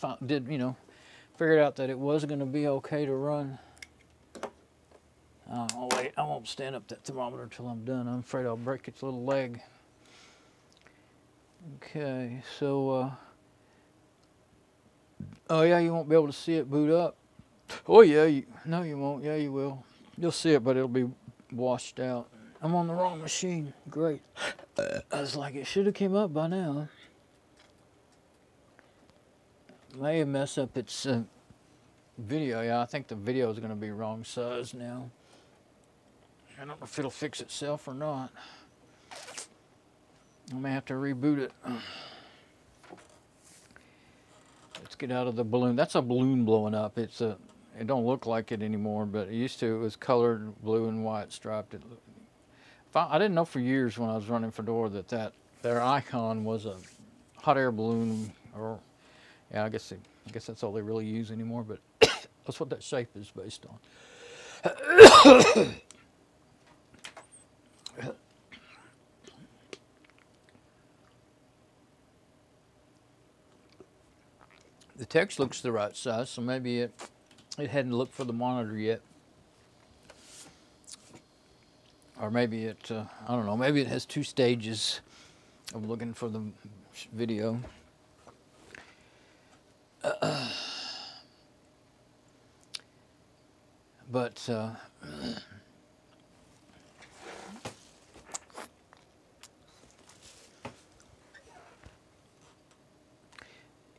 figured out that it was going to be okay to run. Oh, wait, I won't stand up that thermometer until I'm done. I'm afraid I'll break its little leg. Okay, so, oh yeah, you won't be able to see it boot up. Oh yeah, no you won't, yeah you will. You'll see it, but it'll be washed out. I'm on the wrong machine, great. I was like, it should have came up by now. may mess up its video. Yeah, I think the video is going to be wrong size now. I don't know if it'll fix itself or not. I may have to reboot it. Let's get out of the balloon. That's a balloon blowing up. It don't look like it anymore, but it used to. It was colored blue and white striped. I didn't know for years when I was running Fedora that their icon was a hot air balloon, or yeah, I guess that's all they really use anymore. But that's what that shape is based on. The text looks the right size, so maybe it hadn't looked for the monitor yet. Or maybe it, I don't know, maybe it has 2 stages of looking for the video. But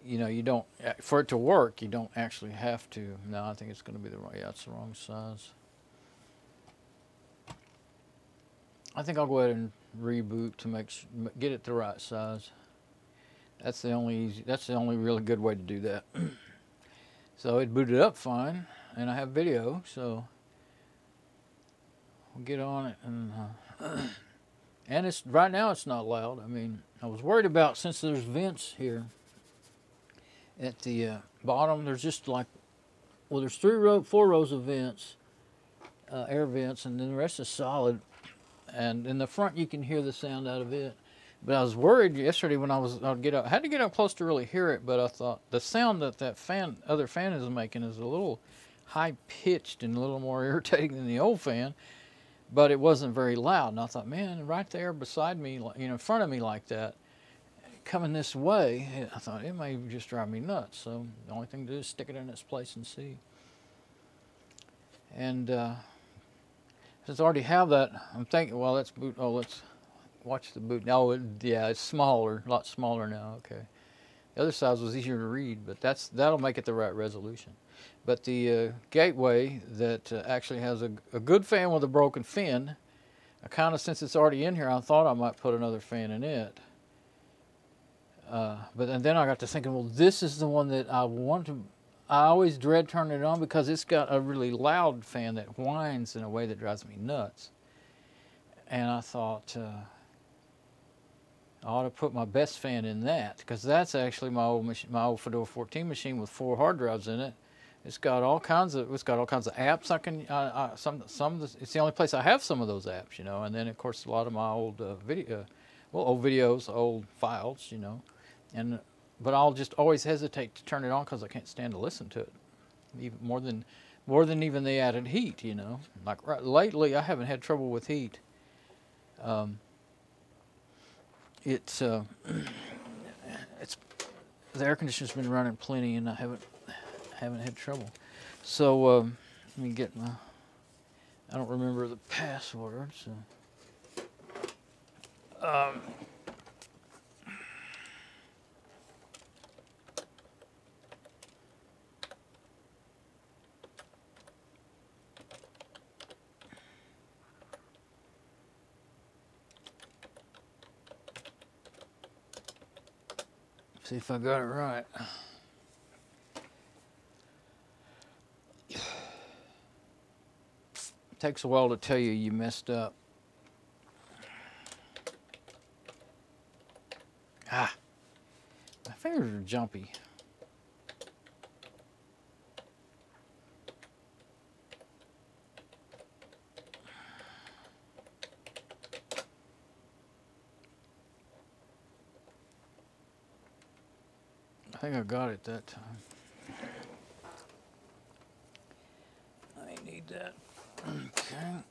you know, you don't, for it to work, you don't actually have to. No, I think it's going to be the wrong, yeah, it's the wrong size. I think I'll go ahead and reboot to get it the right size. That's the only really good way to do that. So it booted up fine, and I have video, so we'll get on it. And it's right now it's not loud. I mean, I was worried about, since there's vents here at the bottom. There's just like, well, there's 4 rows of vents, air vents, and then the rest is solid. And in the front, you can hear the sound out of it. But I was worried yesterday when I had to get up close to really hear it. But I thought the sound that other fan is making is a little high pitched and a little more irritating than the old fan. But it wasn't very loud. And I thought, man, right there beside me, you know, in front of me like that, coming this way, I thought it may just drive me nuts. So the only thing to do is stick it in its place and see. And since I already have that, I'm thinking, well, let's boot. Oh, let's watch the boot. Oh, yeah, it's smaller, a lot smaller now. Okay, the other size was easier to read, but that'll make it the right resolution. But the gateway that actually has a good fan with a broken fin, since it's already in here, I thought I might put another fan in it. But then I got to thinking, well, this is the one that I want to. I always dread turning it on because it's got a really loud fan that whines in a way that drives me nuts. And I thought I ought to put my best fan in that, because that's actually my old Fedora 14 machine with 4 hard drives in it. It's got all kinds of apps I can. It's the only place I have some of those apps, you know. And then of course a lot of my old old videos, old files, you know. But I'll just always hesitate to turn it on because I can't stand to listen to it, even more than even the added heat, you know. Like lately, I haven't had trouble with heat. It's the air conditioner's been running plenty, and I haven't had trouble. So let me get my. I don't remember the password, so. See if I got it right. It takes a while to tell you messed up. My fingers are jumpy. I think I got it that time. I need that. Okay.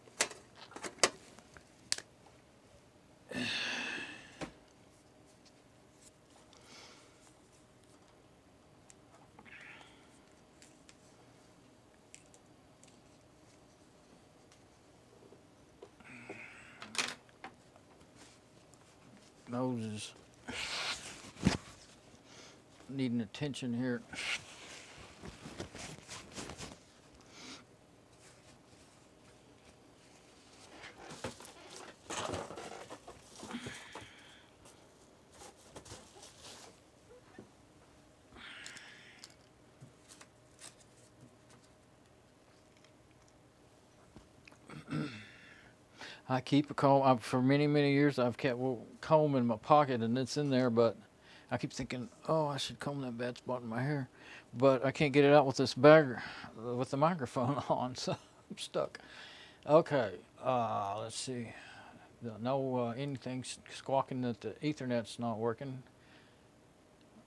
needing attention here. I keep a comb. For many, many years, I've kept a comb in my pocket, and it's in there, but I keep thinking, oh, I should comb that bad spot in my hair. But I can't get it out with this bag, with the microphone on, so I'm stuck. Okay, let's see. No anything squawking that the Ethernet's not working.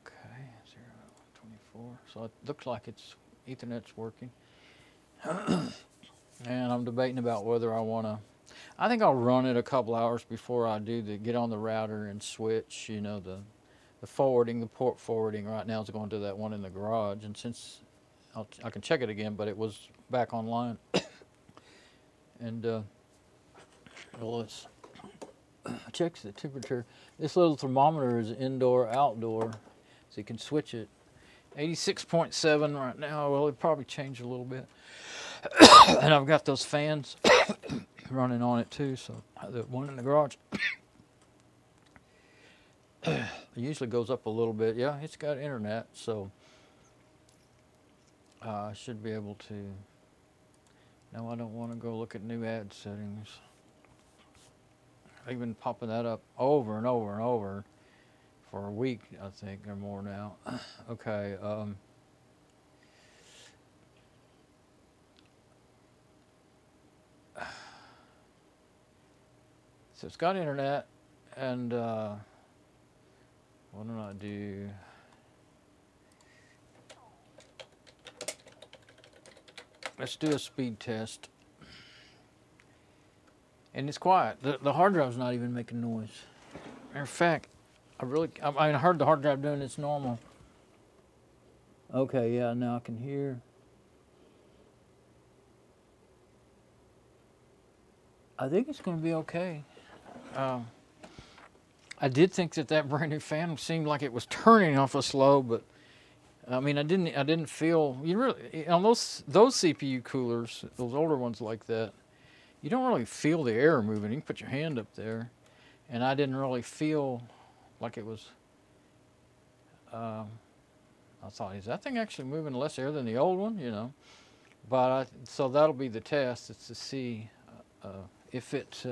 Okay, 024. So it looks like it's Ethernet's working. And I'm debating about whether I want to. I think I'll run it a couple hours before I do get on the router and switch. You know, the forwarding, the port forwarding right now is going to that one in the garage, and since I can check it again, but it was back online. And well, it checks the temperature. This little thermometer is indoor, outdoor, so you can switch it. 86.7 right now. Well, it probably changed a little bit. And I've got those fans running on it too, so the one in the garage it usually goes up a little bit. Yeah, it's got internet, so I should be able to. No, I don't want to go look at new ad settings. I've been popping that up over and over and over for a week, I think, or more now. Okay. So it's got internet, and what do I do? Let's do a speed test. And it's quiet. The hard drive's not even making noise. Matter of fact, I heard the hard drive doing its normal. Okay, yeah, now I can hear. I think it's going to be okay. I did think that brand new fan seemed like it was turning awful slow, but I mean, I didn't feel on those CPU coolers, those older ones like that, you don't really feel the air moving. You can put your hand up there, and I didn't really feel like it was. I thought, is that thing actually moving less air than the old one? You know, but so that'll be the test. It's to see if it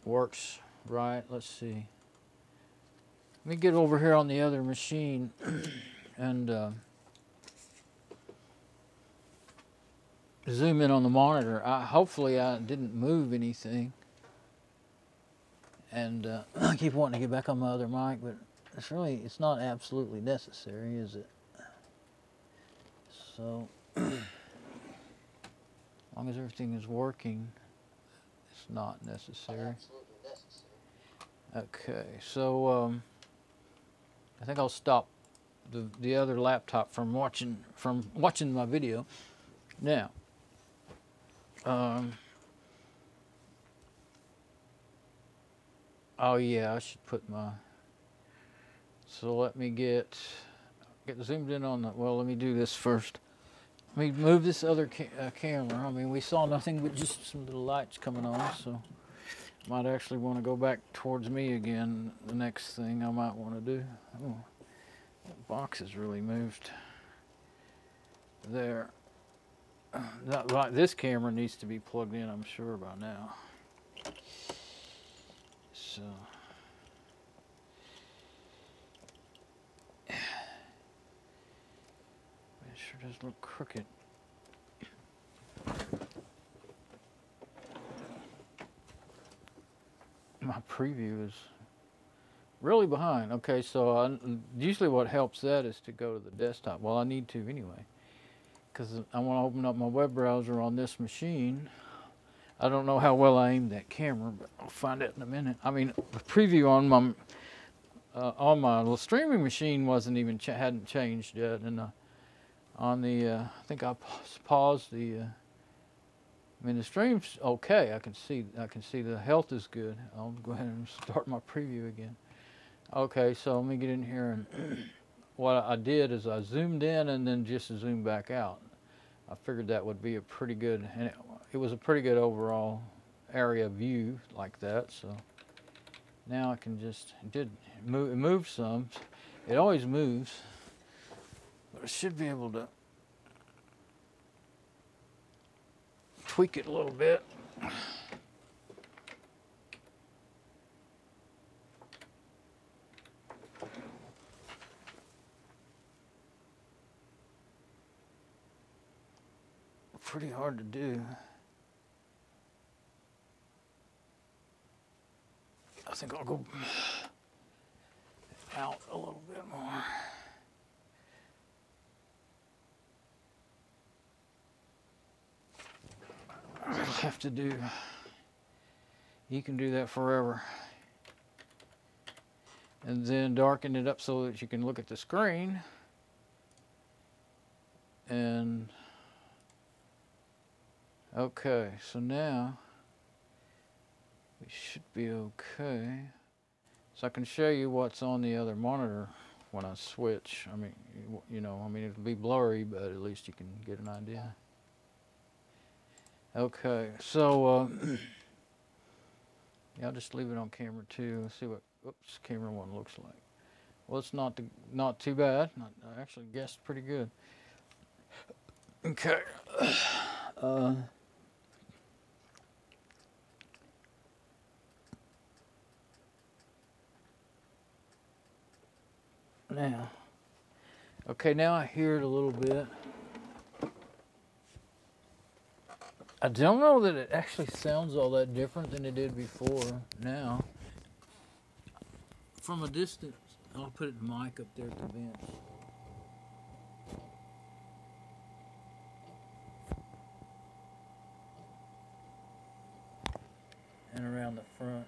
works right. Let's see. Let me get over here on the other machine and zoom in on the monitor. Hopefully I didn't move anything. And I keep wanting to get back on my other mic, but it's not absolutely necessary, is it? So, as long as everything is working, it's not necessary. Absolutely necessary. Okay, so I think I'll stop the other laptop from watching my video. Now, oh yeah, I should put my. So let me get zoomed in on the. Well, let me do this first. Let me move this other camera. I mean, we saw nothing but just some little lights coming on, so might actually want to go back towards me again. The next thing I might want to do. Oh, that box has really moved. There. This camera needs to be plugged in, I'm sure, by now. So. It sure does look crooked. My preview is really behind. Okay, so usually what helps that is to go to the desktop. Well, I need to anyway, because I want to open up my web browser on this machine. I don't know how well I aimed that camera, but I'll find out in a minute. I mean, the preview on my little streaming machine hadn't changed yet, and on the I think I paused the. I mean, the stream's okay. I can see the health is good. I'll go ahead and start my preview again. Okay, so let me get in here, and what I did is I zoomed in and then just zoomed back out. I figured that would be a pretty good, and it was a pretty good overall area view like that. So now I can just, it moved some. It always moves, but I should be able to tweak it a little bit. Pretty hard to do. I think I'll go out a little bit more. I'll have to do, you can do that forever. And then darken it up so that you can look at the screen. And okay, so now we should be okay. So I can show you what's on the other monitor when I switch. I mean, you know, I mean, it'll be blurry, but at least you can get an idea. Okay, so yeah, I'll just leave it on camera 2. Let's see what camera 1 looks like. Well, it's not too bad. I actually guessed pretty good. Okay. Now, okay, now I hear it a little bit. I don't know that it actually sounds all that different than it did before now. From a distance, I'll put the mic up there at the bench. And around the front.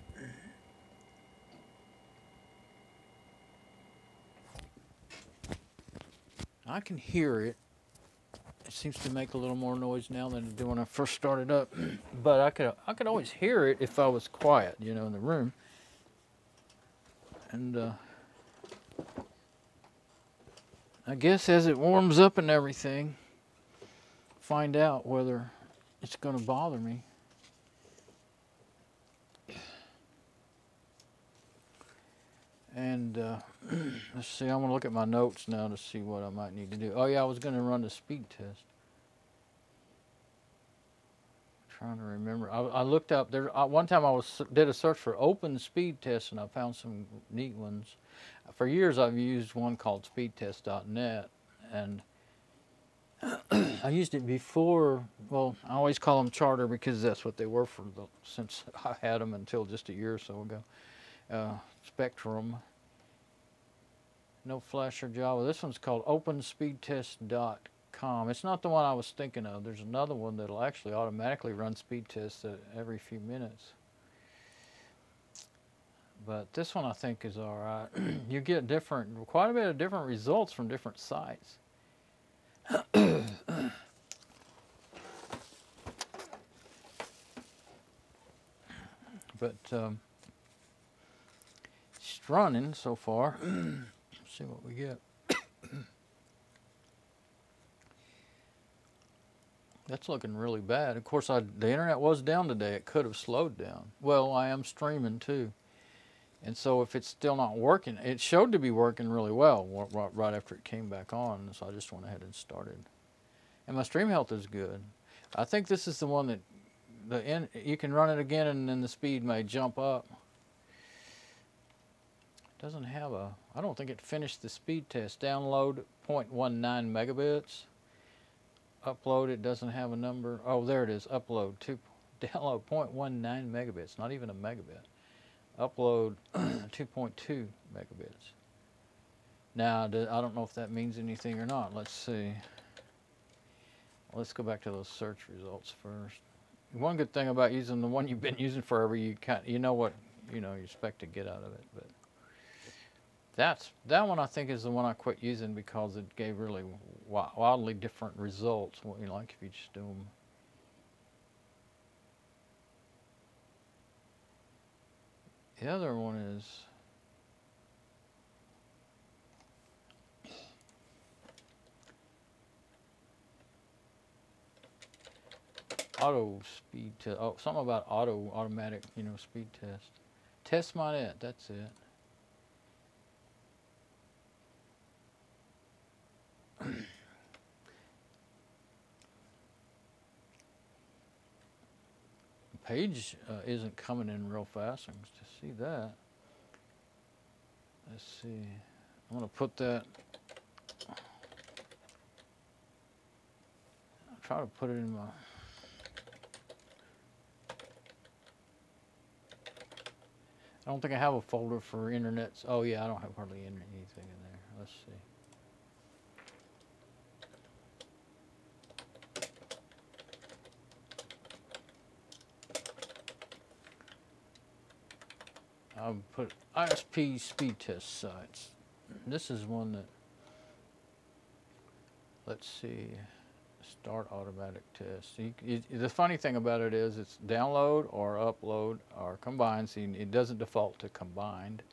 I can hear it. It seems to make a little more noise now than it did when I first started up. But I could always hear it if I was quiet, you know, in the room. And I guess as it warms up and everything, find out whether it's going to bother me. And let's see, I'm going to look at my notes now to see what I might need to do. Oh yeah, I was going to run the speed test. Trying to remember. I looked up there one time. Did a search for open speed tests, and I found some neat ones. For years, I've used one called speedtest.net, and I used it before. Well, I always call them Charter because that's what they were since I had them until just a year or so ago. Spectrum. No Flash or Java. This one's called OpenSpeedTest.com. It's not the one I was thinking of. There's another one that'll actually automatically run speed tests every few minutes. But this one I think is all right. You get quite a bit of different results from different sites. But it's running so far. Let's see what we get. That's looking really bad. Of course, the internet was down today. It could have slowed down. Well, I am streaming too. And so if it's still not working, it showed to be working really well right after it came back on. So I just went ahead and started. And my stream health is good. I think this is the one that you can run it again and then the speed may jump up. It doesn't have I don't think it finished the speed test. Download 0.19 megabits. Upload, it doesn't have a number. Oh, there it is. Upload download 0.19 megabits, not even a megabit. Upload 2.2 megabits. Now, I don't know if that means anything or not. Let's see. Let's go back to those search results first. One good thing about using the one you've been using forever, you know what you expect to get out of it. But that one I think is the one I quit using because it gave really wildly different results. Like if you just do them. The other one is auto speed test. Oh, something about automatic, you know, speed test. Test my net, that's it. Page isn't coming in real fast. I can just see that. Let's see. I'm going to put that. I'll try to put it in my. I don't think I have a folder for internet. Oh yeah, I don't have hardly anything in there. Let's see. I'll put ISP speed test sites. This is one that, let's see, start automatic test. The funny thing about it is it's download or upload or combine. See, it doesn't default to combined.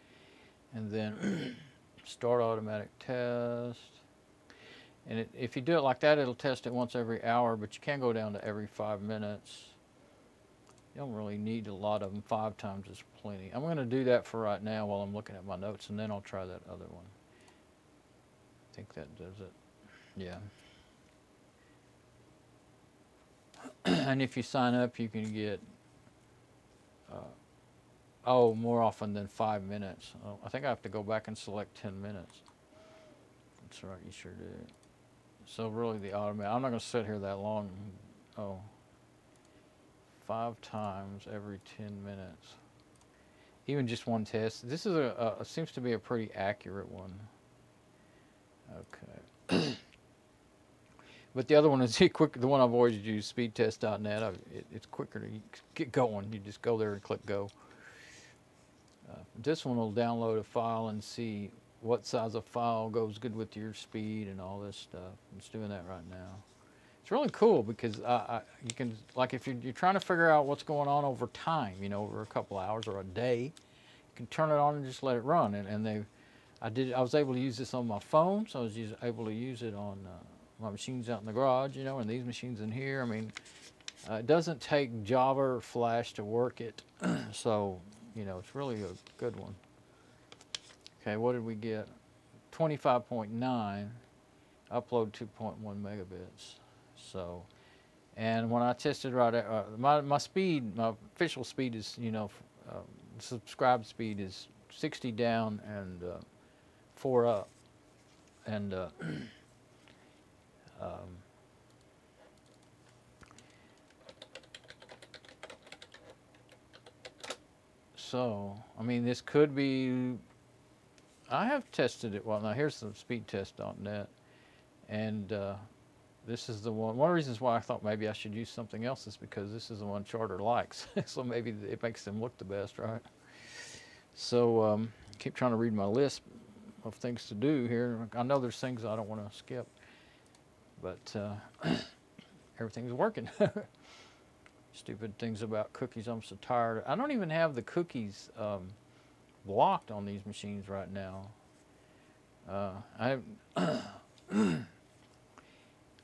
And then start automatic test. And if you do it like that, it'll test it once every hour, but you can go down to every 5 minutes. You don't really need a lot of them. 5 times is plenty. I'm going to do that for right now while I'm looking at my notes, and then I'll try that other one. I think that does it. Yeah. And if you sign up, you can get, more often than 5 minutes. Oh, I think I have to go back and select 10 minutes. That's right, you sure do. So really the automatic, I'm not going to sit here that long. Oh, 5 times every 10 minutes. Even just one test. This is seems to be a pretty accurate one. Okay. But the other one is quick. The one I've always used, speedtest.net. It's quicker to get going. You just go there and click go. This one will download a file and see what size of file goes good with your speed and all this stuff. It's doing that right now. It's really cool because you can, like, if you're trying to figure out what's going on over time, you know, over a couple hours or a day, you can turn it on and just let it run. I was able to use this on my phone, so I was able to use it on my machines out in the garage, you know, and these machines in here. I mean, it doesn't take Java or Flash to work it, so, you know, it's really a good one. Okay, what did we get? 25.9, upload 2.1 megabits. So, and when I tested my speed, my official speed is, you know, subscribed speed is 60 down and 4 up. And so, I mean, this could be, I have tested it. Well, now here's the speedtest.net, and this is the one. One of the reasons why I thought maybe I should use something else is because this is the one Charter likes. So maybe it makes them look the best, right? So keep trying to read my list of things to do here. I know there's things I don't want to skip, but everything's working. Stupid things about cookies. I'm so tired. I don't even have the cookies blocked on these machines right now.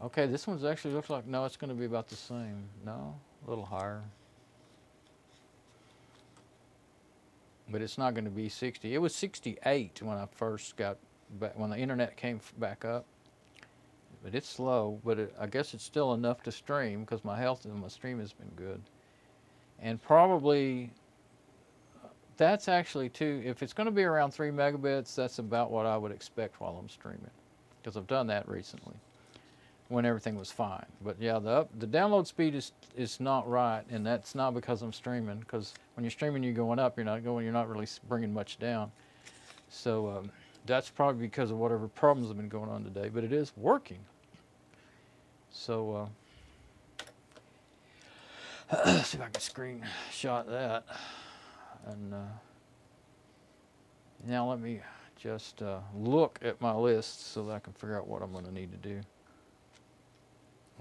Okay, this one's actually looks like, no, it's going to be about the same. No, a little higher. But it's not going to be 60. It was 68 when I first got back, when the internet came back up. But it's slow, but I guess it's still enough to stream because my health and my stream has been good. And probably that's actually too, if it's going to be around 3 megabits, that's about what I would expect while I'm streaming, because I've done that recently when everything was fine. But yeah, the download speed is not right, and that's not because I'm streaming, because when you're streaming you're going up, you're not really bringing much down. So that's probably because of whatever problems have been going on today, but it is working. So let's see if I can screenshot that. And now let me just look at my list so that I can figure out what I'm going to need to do.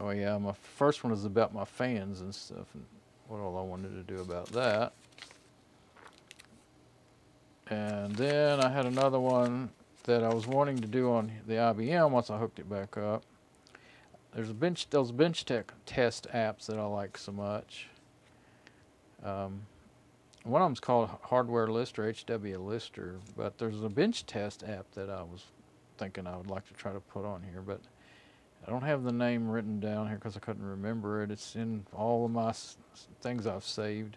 Oh yeah, my first one is about my fans and stuff, and what all I wanted to do about that. And then I had another one that I was wanting to do on the IBM once I hooked it back up. There's those bench test apps that I like so much. One of them's called Hardware Lister, HW Lister, but there's a bench test app that I was thinking I would like to try to put on here, but I don't have the name written down here because I couldn't remember it. It's in all of my things I've saved.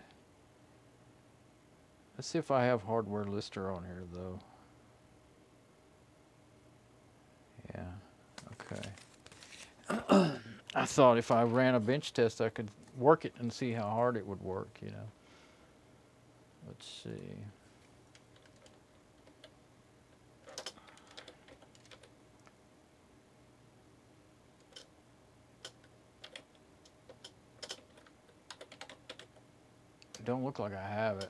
Let's see if I have Hardware Lister on here, though. Yeah, okay. I thought if I ran a bench test, I could work it and see how hard it would work, you know. Let's see. Don't look like I have it.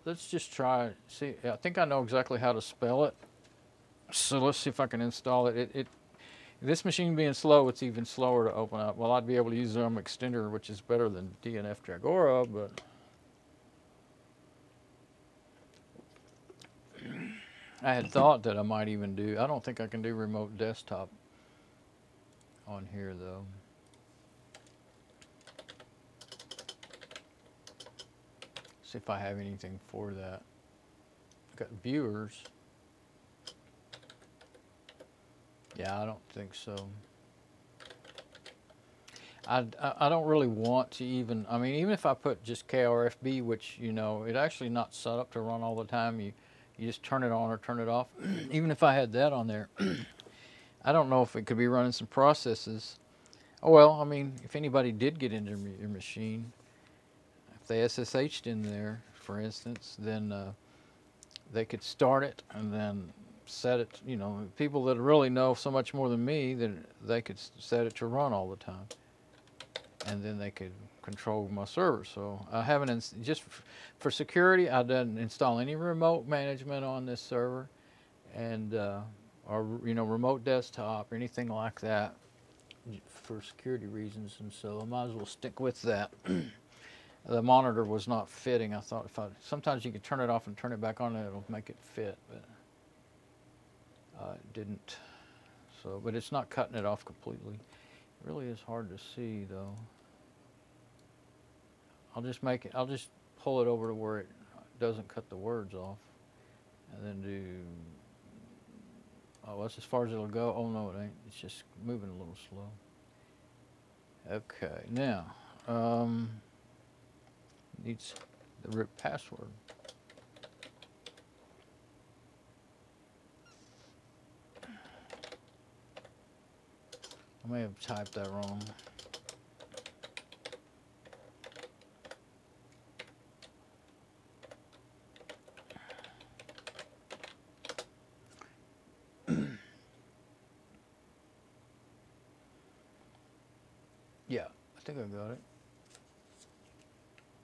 Let's just try it. See, I think I know exactly how to spell it. So let's see if I can install it. This machine being slow, it's even slower to open up. Well, I'd be able to use extender, which is better than DNF Dragora, but I had thought that I might even do. I don't think I can do remote desktop on here, though. See if I have anything for that. I've got viewers. Yeah, I don't think so. I don't really want to even, I mean, even if I put just KRFB, which, you know, it actually not set up to run all the time. You just turn it on or turn it off. Even if I had that on there, I don't know if it could be running some processes. Oh, well, I mean, if anybody did get into your machine, if they SSH'd in there, for instance, then they could start it and then set it, you know, people that really know so much more than me, that they could set it to run all the time. And then they could control my server. So I haven't, just for security, I didn't install any remote management on this server, and or, you know, remote desktop or anything like that for security reasons. And so I might as well stick with that. The monitor was not fitting. I thought sometimes you could turn it off and turn it back on and it'll make it fit, but it didn't. So, but it's not cutting it off completely. It really is hard to see, though. I'll just pull it over to where it doesn't cut the words off, and then do, oh, that's as far as it'll go. Oh, no, it ain't. It's just moving a little slow. Okay, now, needs the root password. I may have typed that wrong. Yeah, I think I got it.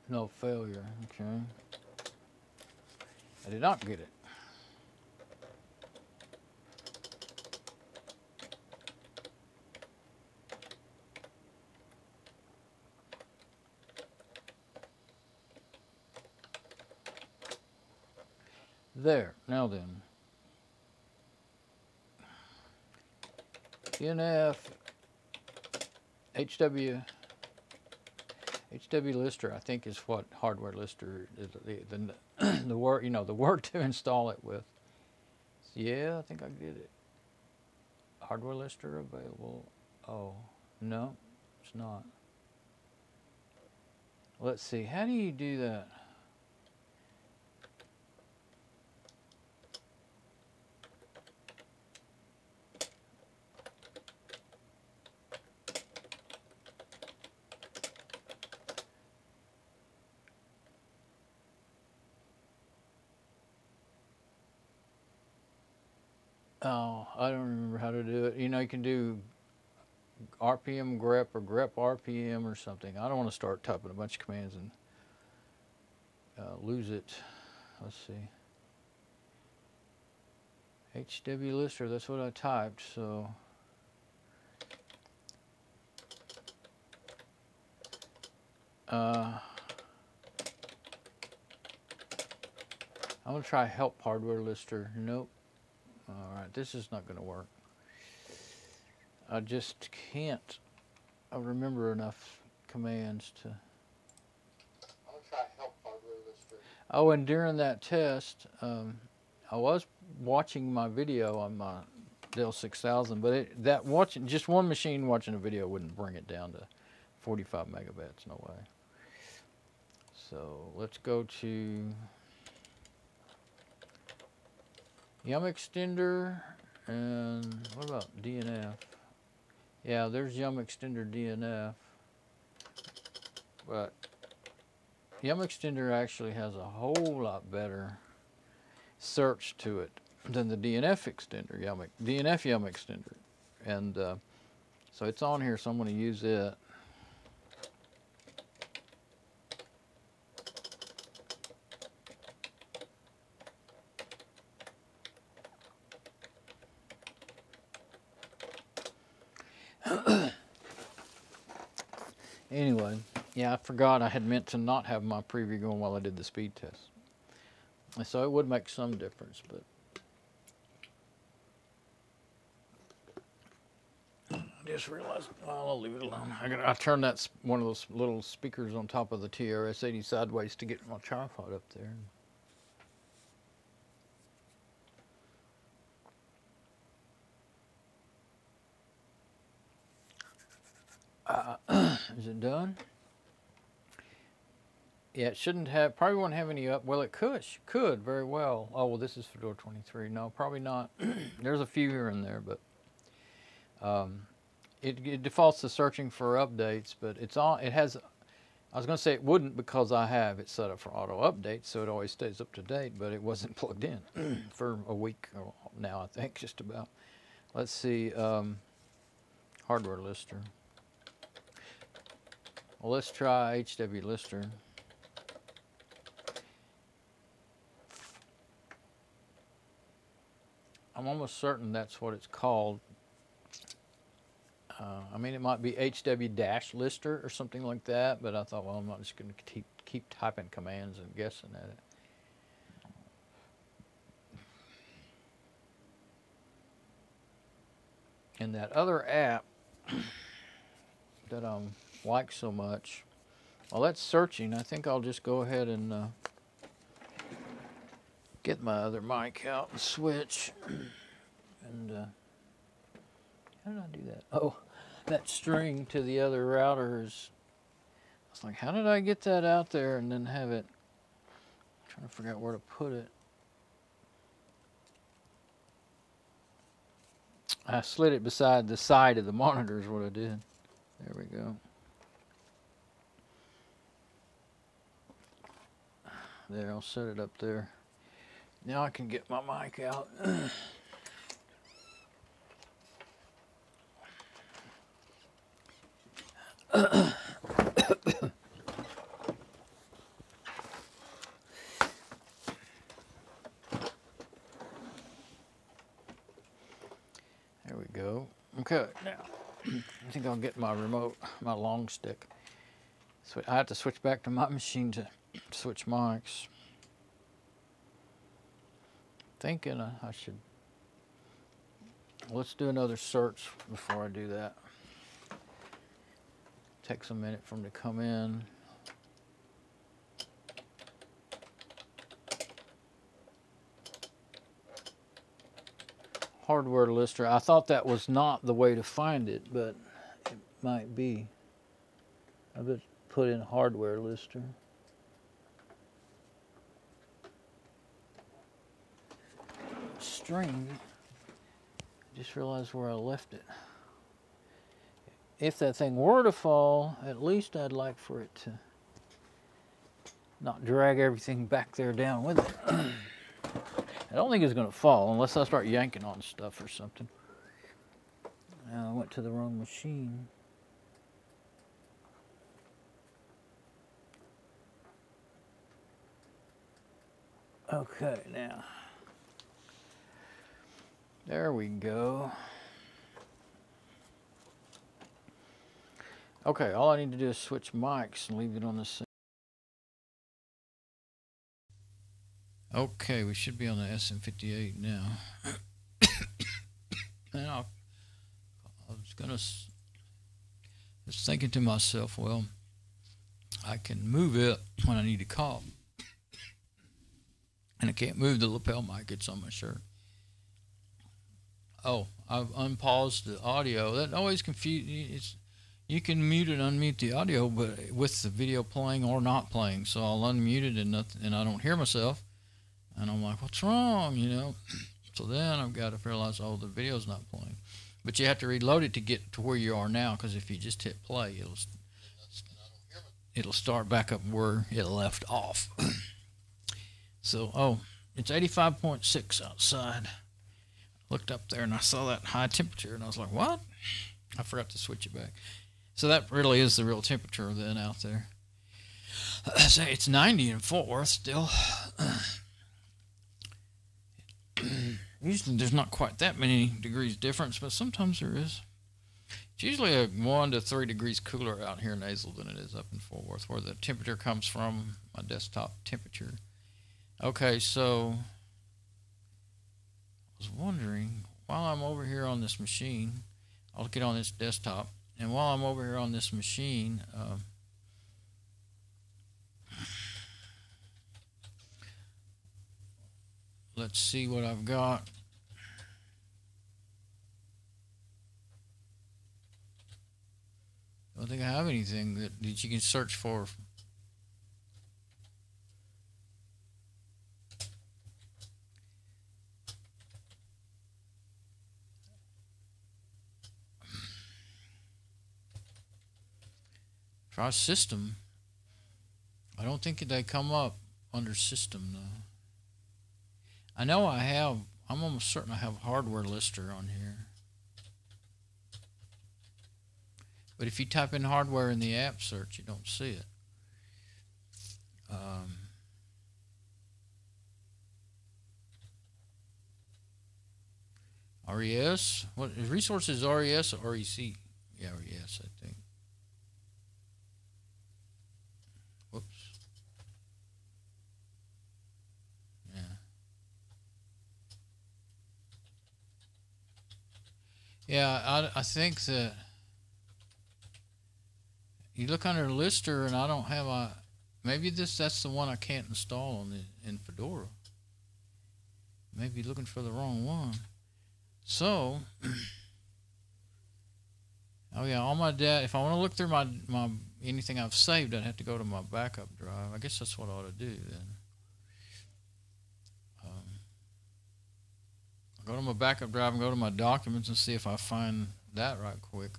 No failure, okay. I did not get it. There, now then. DNF, HW Lister, I think, is what Hardware Lister is, the word, you know, the word to install it with. Yeah, I think I get it. Hardware Lister available. Oh, no, it's not. Let's see, how do you do that? Oh, I don't remember how to do it. You know, you can do RPM grep or grep RPM or something. I don't want to start typing a bunch of commands and lose it. Let's see. HW Lister, that's what I typed, so. I'm going to try help Hardware Lister. Nope. All right, this is not going to work. I just can't remember enough commands to. I'll try help hardware lister. Oh, and during that test, I was watching my video on my Dell 6000, but watching just one machine watching a video wouldn't bring it down to 45 megabits. No way. So let's go to Yum Extender, and what about DNF? Yeah, there's Yum Extender DNF, but Yum Extender actually has a whole lot better search to it than the DNF extender, DNF Yum Extender, and so it's on here, so I'm going to use it. Anyway, yeah, I forgot I had meant to not have my preview going while I did the speed test. And so it would make some difference, but I just realized, well, I'll leave it alone. I turned that one of those little speakers on top of the TRS-80 sideways to get my tripod up there. Is it done? Yeah, it shouldn't have, probably won't have any up. Well, it could very well. Oh, well, this is Fedora 23. No, probably not. There's a few here and there, but it defaults to searching for updates, but it's on, it has, I was going to say it wouldn't because I have it set up for auto updates, so it always stays up to date, but it wasn't plugged in for a week now, I think, just about. Let's see, hardware lister. Well, let's try HW lister. I'm almost certain that's what it's called. I mean, it might be HW-lister or something like that, but I thought, well, I'm not just going to keep typing commands and guessing at it. And that other app that I like so much, well, that's searching. I think I'll just go ahead and get my other mic out and switch. And how did I do that? Oh, that string to the other router is, I was like, how did I get that out there and then have it, I'm trying to figure out where to put it. I slid it beside the side of the monitor is what I did. There we go. There, I'll set it up there. Now I can get my mic out. There we go. Okay, now I think I'll get my remote, my long stick. So I have to switch back to my machine to switch mics. Thinking I should. Let's do another search before I do that. Takes a minute for them to come in. Hardware lister. I thought that was not the way to find it, but it might be. I just put in hardware lister. String. I just realized where I left it. If that thing were to fall, at least I'd like for it to not drag everything back there down with it. I don't think it's going to fall unless I start yanking on stuff or something. Now I went to the wrong machine. Okay, now. There we go. Okay, all I need to do is switch mics and leave it on the same. Okay, we should be on the SM58 now. And I'll just was thinking to myself, well, I can move it when I need to cough. And I can't move the lapel mic, it's on my shirt. Oh, I've unpaused the audio. That always confuses. You can mute and unmute the audio, but with the video playing or not playing. So I'll unmute it and I don't hear myself. And I'm like, what's wrong, you know? So then I've got to realize, oh, the video's not playing. But you have to reload it to get to where you are now, because if you just hit play, it'll start back up where it left off. So, oh, it's 85.6 outside. Looked up there and I saw that high temperature and I was like, what? I forgot to switch it back. So that really is the real temperature then out there. Say it's 90 in Fort Worth still. Usually there's not quite that many degrees difference, but sometimes there is. It's usually a 1 to 3 degrees cooler out here in Azle than it is up in Fort Worth, where the temperature comes from, my desktop temperature. Okay, so I was wondering, while I'm over here on this machine, I'll get on this desktop, and while I'm over here on this machine, let's see what I've got. I don't think I have anything that you can search for. Try system. I don't think they come up under system though. I know I'm almost certain I have hardware lister on here. But if you type in hardware in the app search, you don't see it. RES? What resources? RES or REC? Yeah, RES, I think. Whoops. Yeah. Yeah, I think that you look under lister and I don't have a, maybe that's the one I can't install in Fedora. Maybe looking for the wrong one. So, oh yeah, all my data, if I want to look through my anything I've saved, I'd have to go to my backup drive. I guess that's what I ought to do then. I'll go to my backup drive and go to my documents and see if I find that right quick.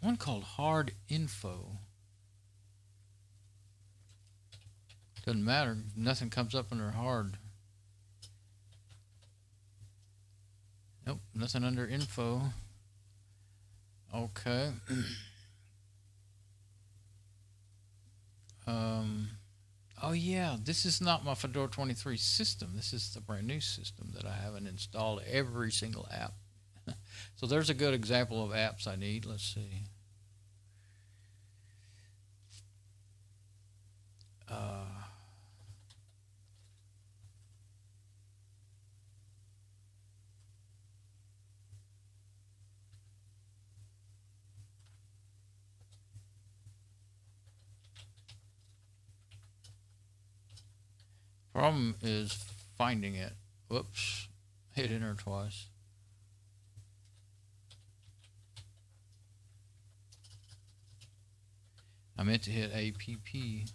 One called Hard Info. Doesn't matter. Nothing comes up under hard. Nope, nothing under info. Okay. Oh yeah, this is not my Fedora 23 system. This is the brand new system that I haven't installed every single app. So there's a good example of apps I need. Let's see. Problem is finding it. Whoops. Hit enter twice. I meant to hit APP.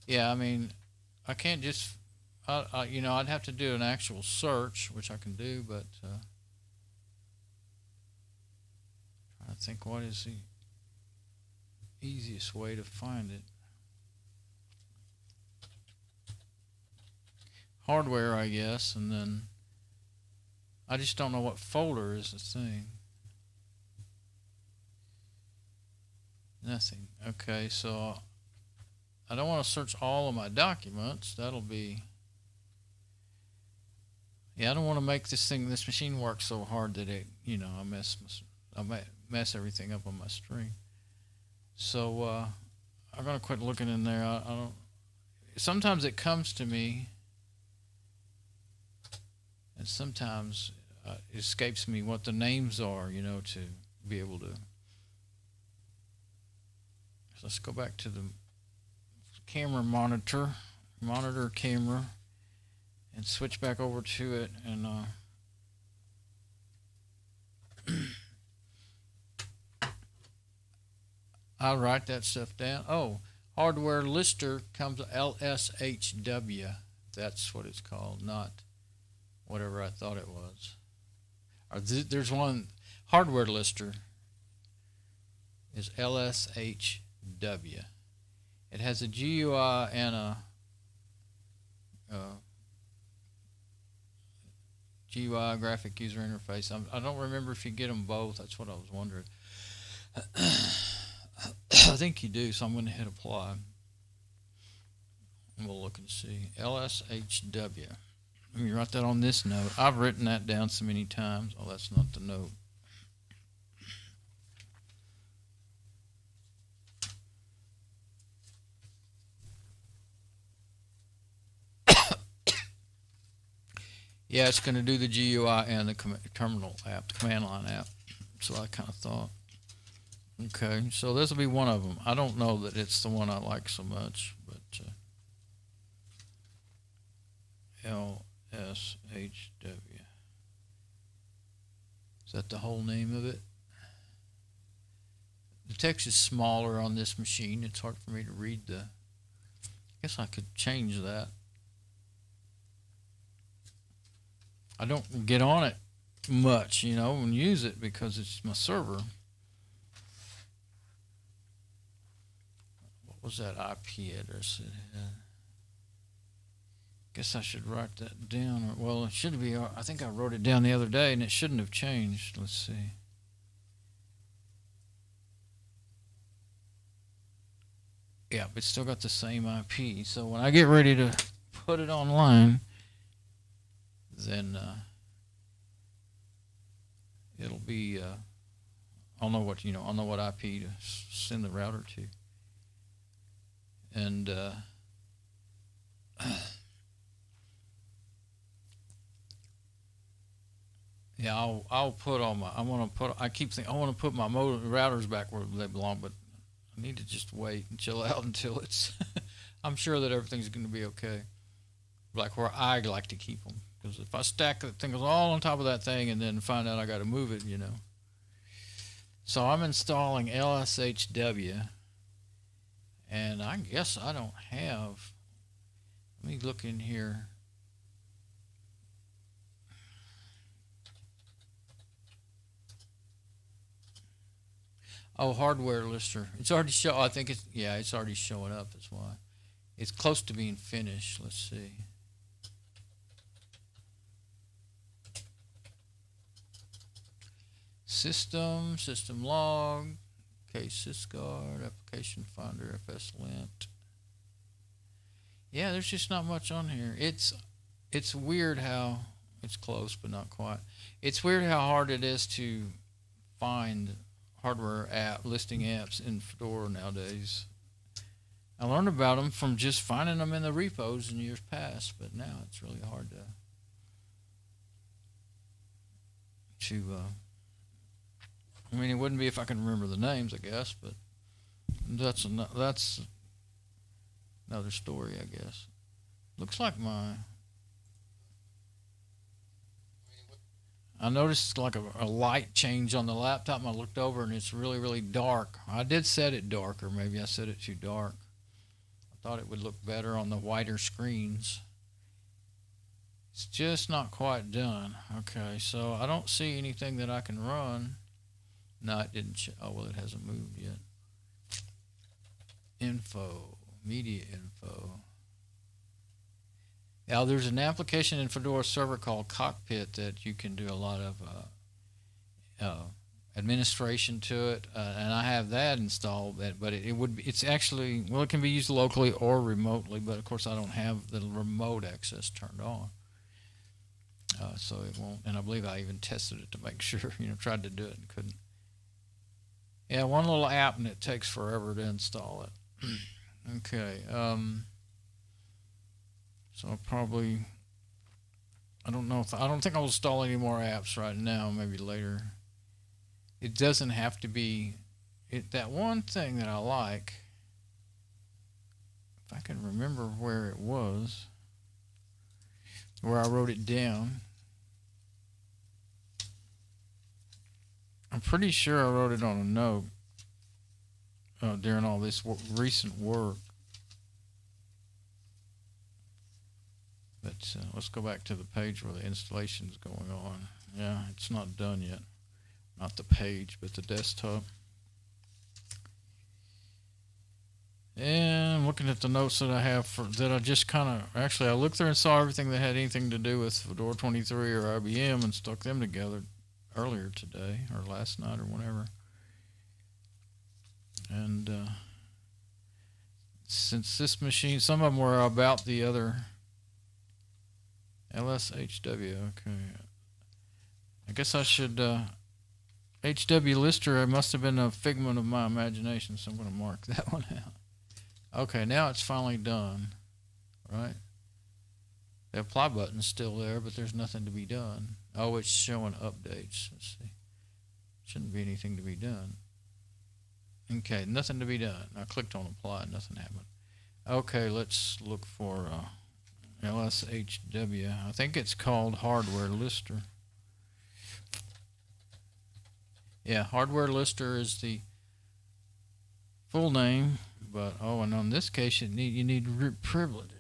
Yeah, I mean, I can't just, you know, I'd have to do an actual search, which I can do, but trying to think what is the easiest way to find it. Hardware, I guess, and then I just don't know what folder is the thing. Nothing. Okay, so I don't want to search all of my documents. That'll be, yeah, I don't want to make this machine work so hard that it, you know, I mess everything up on my screen. So I'm gonna quit looking in there. I don't. Sometimes it comes to me. sometimes it escapes me what the names are, you know, to be able to. So let's go back to the camera monitor camera, and switch back over to it, and I'll write that stuff down. Oh, hardware lister comes LSHW. That's what it's called, not whatever I thought it was. Or there's one, hardware lister is LSHW. It has a GUI and a GUI, graphic user interface. I don't remember if you get them both. That's what I was wondering. I think you do, so I'm going to hit apply. And we'll look and see. LSHW. Let me write that on this note. I've written that down so many times. Oh, that's not the note. Yeah, it's going to do the GUI and the terminal app, the command line app. So I kind of thought. Okay, so this will be one of them. I don't know that it's the one I like so much, but LSHW. Is that the whole name of it? The text is smaller on this machine. It's hard for me to read the. I guess I could change that. I don't get on it much, you know, and use it because it's my server. What was that IP address it had? Guess I should write that down. Well, it should be. I think I wrote it down the other day, and it shouldn't have changed. Let's see. Yeah, but it's still got the same IP. So when I get ready to put it online, then it'll be. I'll know what I'll know what IP to send the router to, and yeah, I'll put all my. I keep thinking I want to put my routers back where they belong, but I need to just wait and chill out until it's. I'm sure that everything's going to be okay, like where I like to keep them. Because if I stack the things all on top of that thing and then find out I got to move it, you know. So I'm installing LSHW, and I guess I don't have. Let me look in here. Oh, hardware lister. It's already I think it's it's already showing up. That's why. It's close to being finished. Let's see. System log, case sysguard, application finder, fslint. Yeah, there's just not much on here. It's weird how it's close but not quite. It's weird how hard it is to find hardware app listing apps in Fedora nowadays. I learned about them from just finding them in the repos in years past, but now it's really hard to I mean, it wouldn't be if I can remember the names, I guess, but that's another story, I guess. Looks like I noticed like a light change on the laptop, and I looked over, and it's really, really dark. I did set it darker. Maybe I set it too dark. I thought it would look better on the whiter screens. It's just not quite done. Okay, so I don't see anything that I can run. No, it didn't. Oh, well, it hasn't moved yet. Info, media info. Now, there's an application in Fedora server called Cockpit that you can do a lot of administration to it, and I have that installed. But it's actually, well, it can be used locally or remotely. But of course, I don't have the remote access turned on, so it won't. And I believe I even tested it to make sure. Tried to do it and couldn't. Yeah, one little app, and it takes forever to install it. Okay. So I don't know if I don't think I'll install any more apps right now. Maybe later. It doesn't have to be. That one thing that I like. If I can remember where it was, where I wrote it down. I'm pretty sure I wrote it on a note during all this recent work. But let's go back to the page where the installation is going on. Yeah, it's not done yet. Not the page, but the desktop. And I'm looking at the notes that I have that I just kind of, actually I looked through and saw everything that had anything to do with Fedora 23 or IBM and stuck them together earlier today or last night or whenever. And since this machine, some of them were about the other lshw, okay. I guess I should, HW lister, it must have been a figment of my imagination, so I'm going to mark that one out. Okay, now it's finally done, right? The apply button's still there, but there's nothing to be done. Oh, it's showing updates. Let's see. Shouldn't be anything to be done. Okay, nothing to be done. I clicked on apply, nothing happened. Okay, let's look for lshw. I think it's called hardware lister. Yeah, hardware lister is the full name, but oh, and on this case you need root privileges.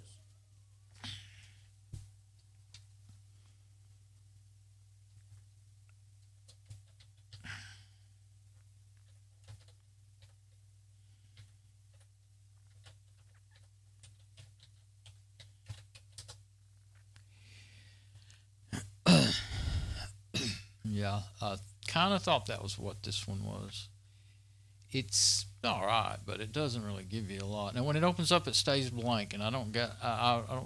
Yeah, I kind of thought that was what this one was. It's all right, but it doesn't really give you a lot. Now, when it opens up, it stays blank, and I don't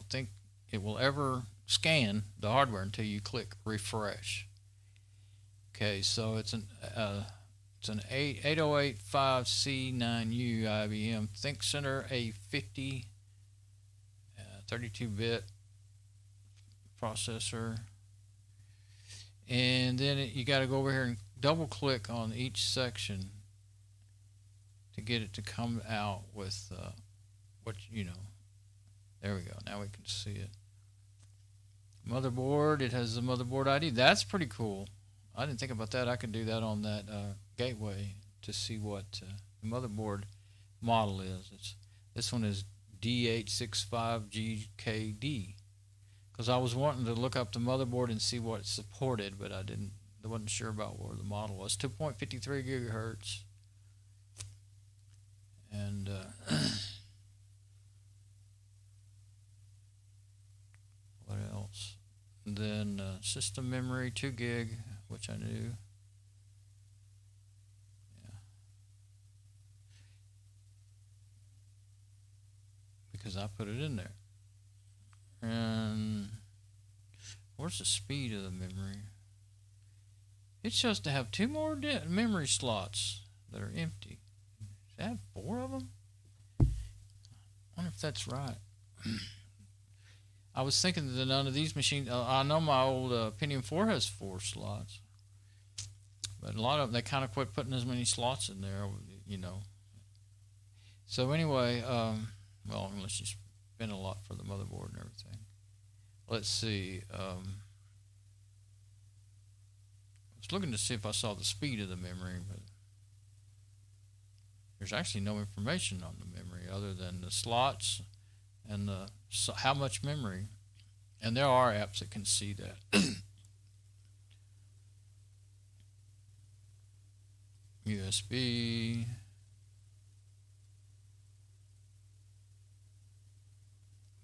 think it will ever scan the hardware until you click refresh. Okay, so it's an 8085C9U IBM ThinkCenter A50 32-bit processor. And then you got to go over here and double click on each section to get it to come out with what you know. There we go. Now we can see it. Motherboard. It has the motherboard ID. That's pretty cool. I didn't think about that. I could do that on that gateway to see what the motherboard model is. This one is D865GKD. Because I was wanting to look up the motherboard and see what it supported, but I wasn't sure about where the model was. 2.53 gigahertz. And what else? And then system memory, 2 gig, which I knew. Yeah. Because I put it in there. And where's the speed of the memory? It's supposed to have 2 more memory slots that are empty. Does it have 4 of them? I wonder if that's right. I was thinking that none of these machines, I know my old Pentium 4 has 4 slots. But a lot of them, they kind of quit putting as many slots in there, you know. So anyway, well, unless you spend a lot for the motherboard and everything. Let's see. I was looking to see if I saw the speed of the memory, but there's actually no information on the memory other than the slots and how much memory. And there are apps that can see that. USB.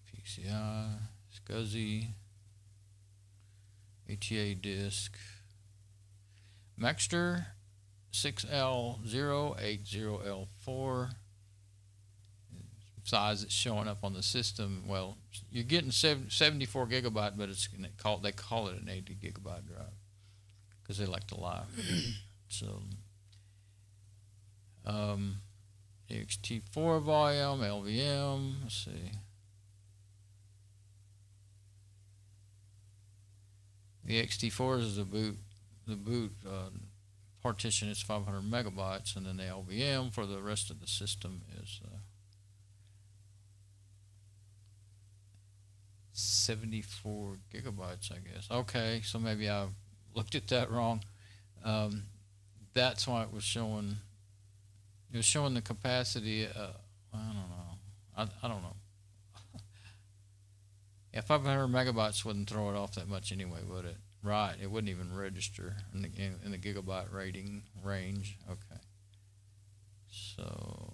PCI. SCSI. ATA disk. Maxter 6L080L4. Size that's showing up on the system. Well, you're getting 74 gigabyte, but they call it an 80 gigabyte drive because they like to lie. So, ext4 volume, LVM. Let's see. The ext4 is the boot. The boot partition is 500 megabytes, and then the LVM for the rest of the system is 74 gigabytes, I guess. Okay, so maybe I looked at that wrong. That's why it was showing. It was showing the capacity. I don't know. I don't know. Yeah, 500 megabytes wouldn't throw it off that much anyway, would it? Right, it wouldn't even register in the gigabyte rating range. Okay. So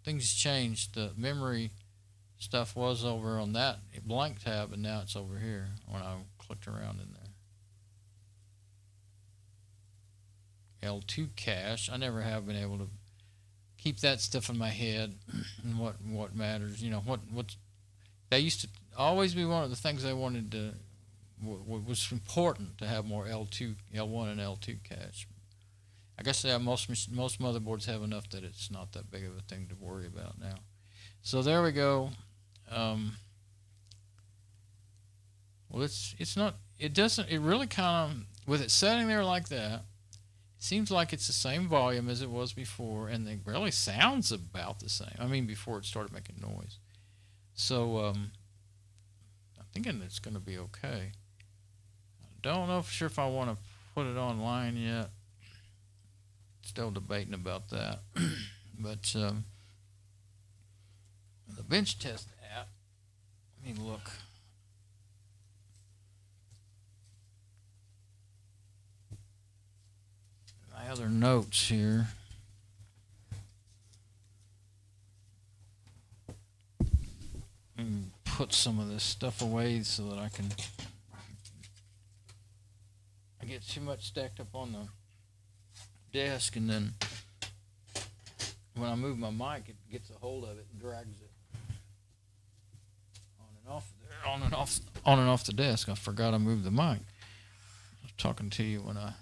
things changed. The memory stuff was over on that blank tab, and now it's over here when I clicked around in there. L2 cache. I never have been able to keep that stuff in my head and what matters. You know, what's that used to always be one of the things they wanted to was important to have more L1 and L2 cache. I guess most motherboards have enough that it's not that big of a thing to worry about now. So there we go. Well, it's not. It doesn't. It really kind of, with it sitting there like that, seems like it's the same volume as it was before, and it really sounds about the same. I mean, before it started making noise. So I'm thinking it's going to be okay. I don't know for sure if I want to put it online yet. Still debating about that. But the bench test app, let me look. My other notes here. And put some of this stuff away so that I get too much stacked up on the desk, and then when I move my mic, it gets a hold of it and drags it on and off there, on and off the desk. I forgot I moved the mic. I was talking to you when I.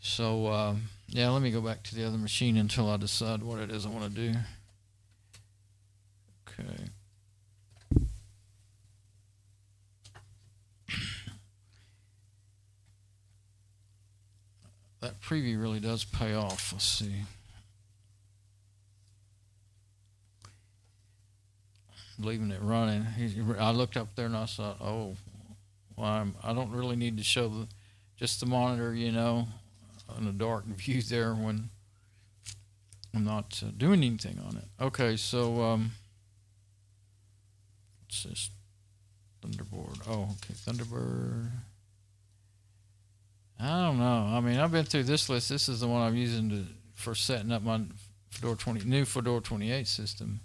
So yeah, let me go back to the other machine until I decide what it is I want to do. Okay. That preview really does pay off. Let's see. Leaving it running. I looked up there and I thought, oh, well, I don't really need to show just the monitor, you know, in a dark view there when I'm not doing anything on it. Okay, so what's this? Thunderbird. Oh, okay, Thunderbird. I don't know. I mean, I've been through this list. This is the one I'm using for setting up my new Fedora 28 system.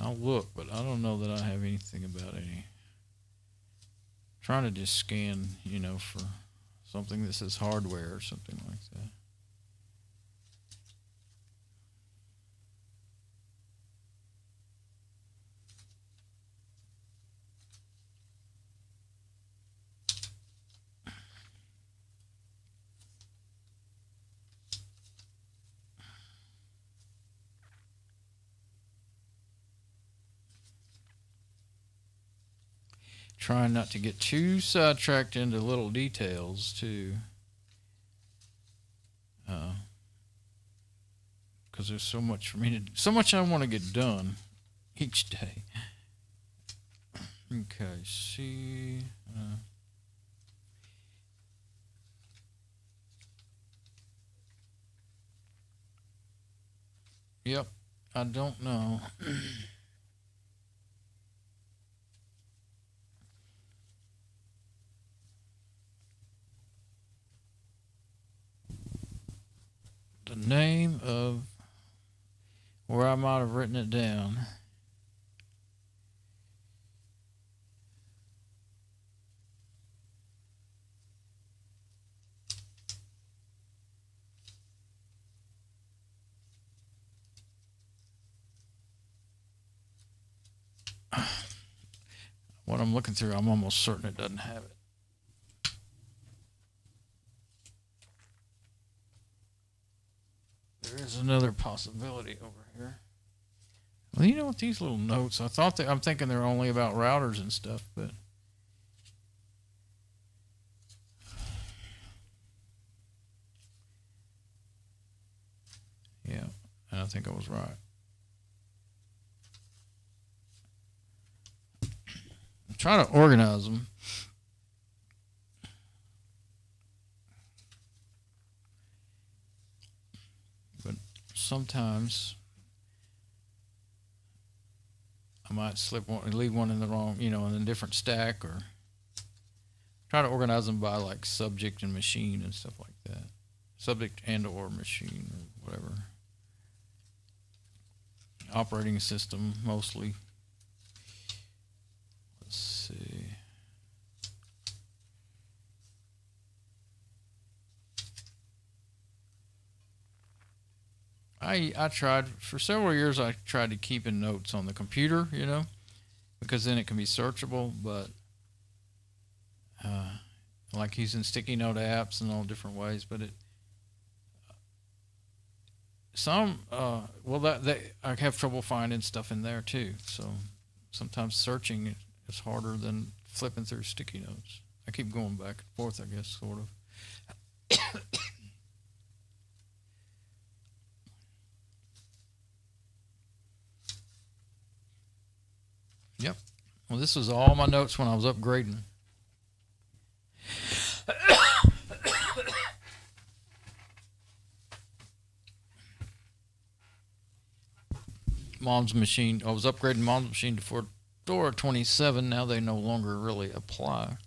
I'll look, but I don't know that I have anything about any. Trying to just scan, you know, for something that says hardware or something like that. Trying not to get too sidetracked into little details too, because there's so much for me to, so much I want to get done each day. Okay, see. Yep, I don't know. The name of where I might have written it down. What I'm looking through, I'm almost certain it doesn't have it. There is another possibility over here. Well, you know what, these little notes, I'm thinking they're only about routers and stuff, but yeah, and I think I was right. I'm trying to organize them. But sometimes I might leave one in the wrong, in a different stack, or try to organize them by like subject and machine and stuff like that. Subject and or machine or whatever. Operating system mostly. Let's see. I tried for several years. I tried to keep in notes on the computer, because then it can be searchable. But like using sticky note apps and all different ways. But I have trouble finding stuff in there too. So sometimes searching is harder than flipping through sticky notes. I keep going back and forth, I guess, sort of. Yep. Well, this was all my notes when I was upgrading. Mom's machine. I was upgrading Mom's machine to Fedora 27. Now they no longer really apply.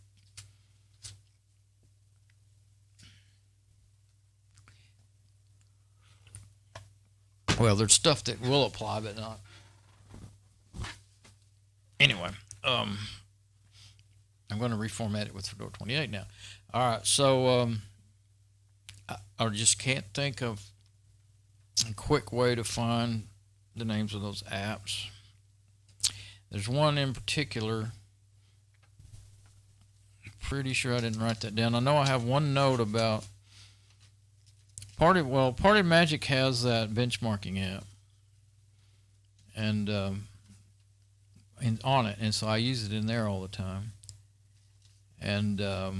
Well, there's stuff that will apply, but not. Anyway, I'm going to reformat it with Fedora 28 now. All right, so I just can't think of a quick way to find the names of those apps. There's one in particular. I'm pretty sure I didn't write that down. I know I have one note about Party Magic has that benchmarking app, and on it, and so I use it in there all the time. And I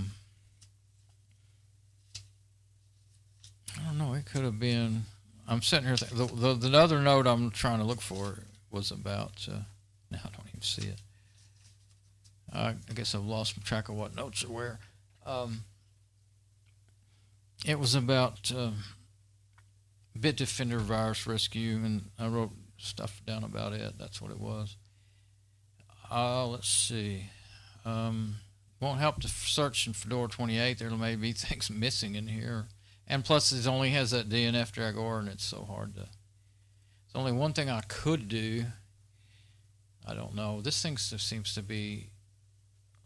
don't know, it could have been. I'm sitting here. The other note I'm trying to look for was about. Now I don't even see it. I guess I've lost track of what notes are where. It was about Bitdefender virus rescue, and I wrote stuff down about it. That's what it was. Let's see. Won't help to search in Fedora 28. There may be things missing in here. And plus, it only has that DNF dragor, and it's so hard to. There's only one thing I could do. I don't know. This thing seems to be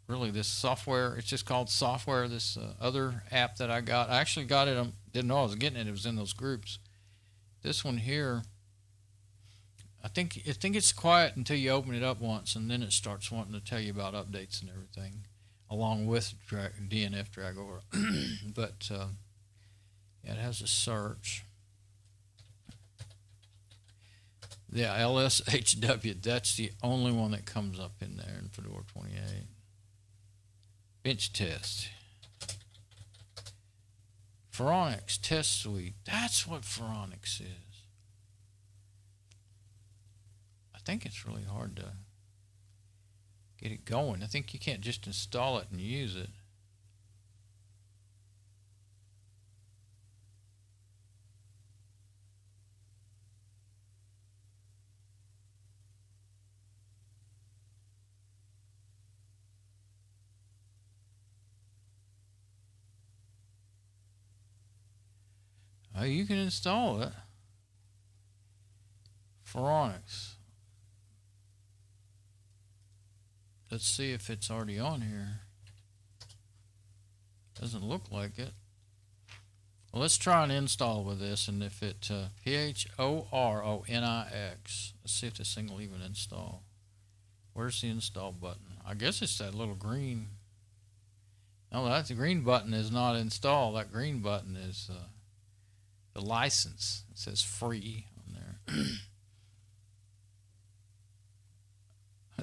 really this software. It's just called software. This other app that I got. I actually got it. I didn't know I was getting it. It was in those groups. This one here. I think it's quiet until you open it up once, and then it starts wanting to tell you about updates and everything, along with DNF dragor. But yeah, it has a search. Yeah, lshw. That's the only one that comes up in there in Fedora 28. Bench test. Phoronix test suite. That's what Phoronix is. I think it's really hard to get it going. I think you can't just install it and use it. Oh, you can install it. Phoronix. Let's see if it's already on here. Doesn't look like it. Well, let's try an install with this, and if it Phoronix. Let's see if this thing will even install. Where's the install button? I guess it's that little green. No, that's the green button is not install. That green button is the license. It says free on there.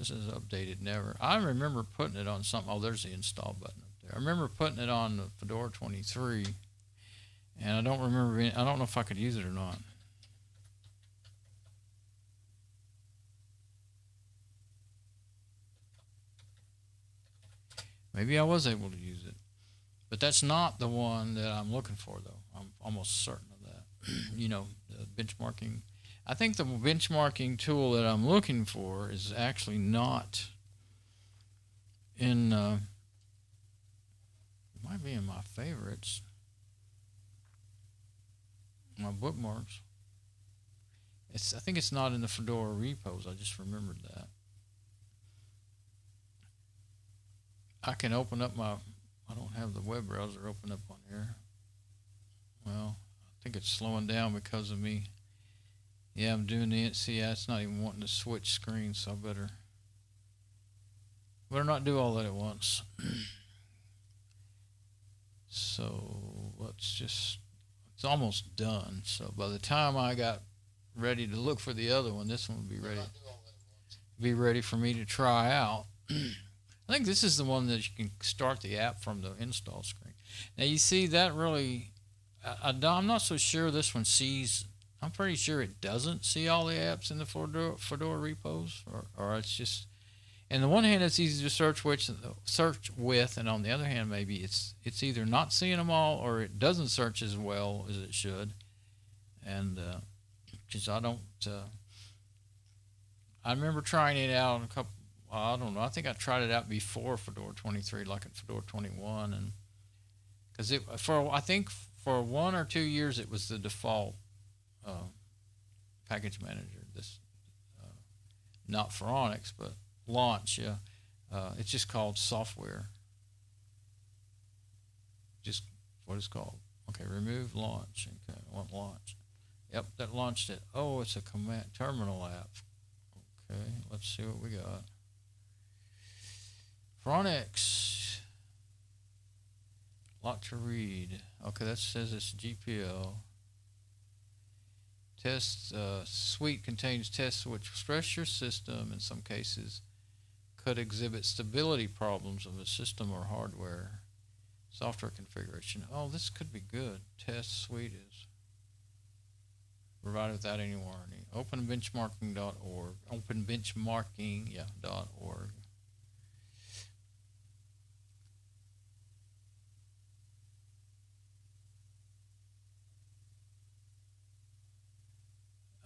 This is updated never. I remember putting it on something. Oh, there's the install button up there. I remember putting it on the Fedora 23, and I don't remember. I don't know if I could use it or not. Maybe I was able to use it, but that's not the one that I'm looking for, though. I'm almost certain of that. You know, the benchmarking. I think the benchmarking tool that I'm looking for is actually not in. It might be in my favorites, my bookmarks. I think it's not in the Fedora repos. I just remembered that. I can open up I don't have the web browser open up on here. Well, I think it's slowing down because of me. Yeah, I'm doing it. See, it's not even wanting to switch screens, so I better not do all that at once. So it's almost done. So by the time I got ready to look for the other one, this one would be ready for me to try out. I think this is the one that you can start the app from the install screen. Now you see that really, I'm not so sure this one sees. I'm pretty sure it doesn't see all the apps in the Fedora repos, or it's just. On the one hand, it's easy to search with, and on the other hand, maybe it's either not seeing them all, or it doesn't search as well as it should. And because I don't, I remember trying it out a couple. I don't know. I think I tried it out before Fedora 23, like at Fedora 21, and because I think for 1 or 2 years it was the default package manager. This not Phoronix, but Launch. Yeah, it's just called software. Just what it's called. Okay, remove launch. Okay, I want launch. Yep, that launched it. Oh, it's a command terminal app. Okay, let's see what we got. Phoronix. Lot to read. Okay, that says it's GPL. Test suite contains tests which stress your system. In some cases, could exhibit stability problems of a system or hardware. Software configuration. Oh, this could be good. Test suite is provided without any warranty. Openbenchmarking.org. Openbenchmarking, yeah, .org.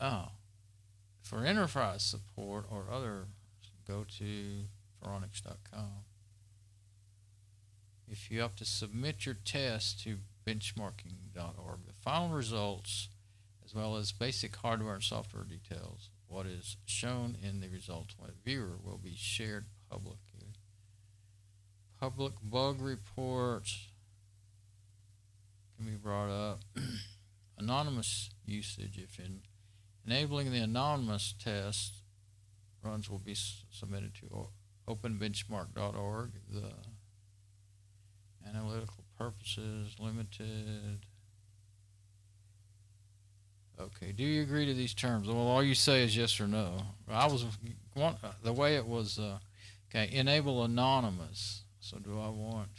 Oh, for enterprise support or other, go to Phoronix.com. If you have to submit your test to benchmarking.org, the final results, as well as basic hardware and software details, what is shown in the results viewer will be shared publicly. Public bug reports can be brought up. Anonymous usage, if enabling the anonymous test runs will be submitted to openbenchmark.org. The analytical purposes limited. Okay, do you agree to these terms? Well, all you say is yes or no. The way it was, okay, enable anonymous. So do I want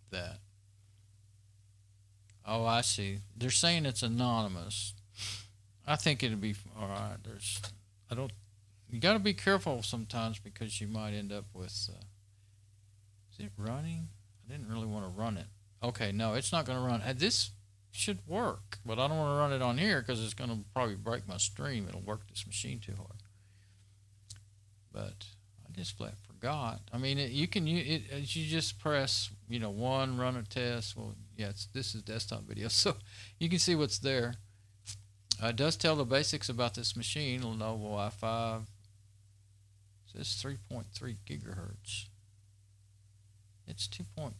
that? Oh, I see. They're saying it's anonymous. I think it'd be all right. You got to be careful sometimes because you might end up with. Is it running? I didn't really want to run it. Okay, no, it's not going to run. This should work, but I don't want to run it on here because it's going to probably break my stream. It'll work this machine too hard. But I just flat forgot. I mean, you can use it. You just press, one, run a test. Well, yeah, this is desktop video, so you can see what's there. It does tell the basics about this machine. Lenovo i5. It says 3.3 gigahertz. It's 2.5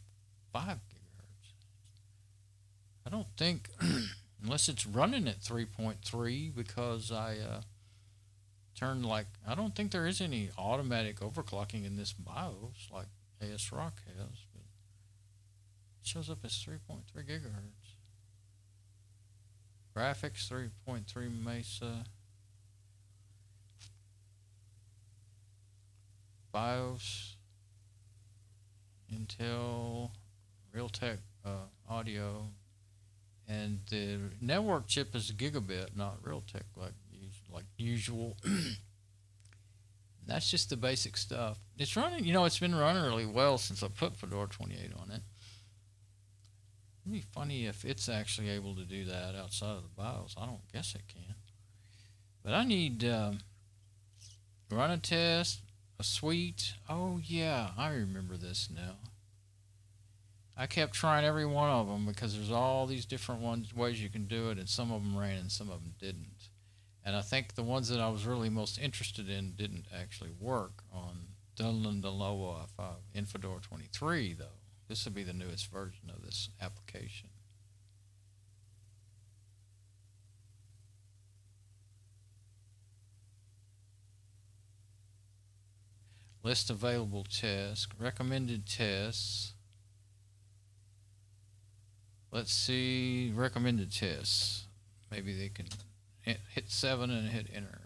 gigahertz. I don't think, unless it's running at 3.3, because I I don't think there is any automatic overclocking in this BIOS like ASRock has, but it shows up as 3.3 gigahertz. Graphics 3.3 Mesa. BIOS, Intel, Realtek audio, and the network chip is a gigabit, not Realtek like usual. That's just the basic stuff. It's running, it's been running really well since I put Fedora 28 on it. It'd be funny if it's actually able to do that outside of the BIOS. I don't guess it can. But I need run a test, a suite. Oh yeah, I remember this now. I kept trying every one of them because there's all these different ways you can do it, and some of them ran and some of them didn't. And I think the ones that I was really most interested in didn't actually work on the Lenovo i5 in Fedora 23, though. This will be the newest version of this application. List available tests, recommended tests. Let's see, recommended tests. Maybe they can hit 7 and hit enter.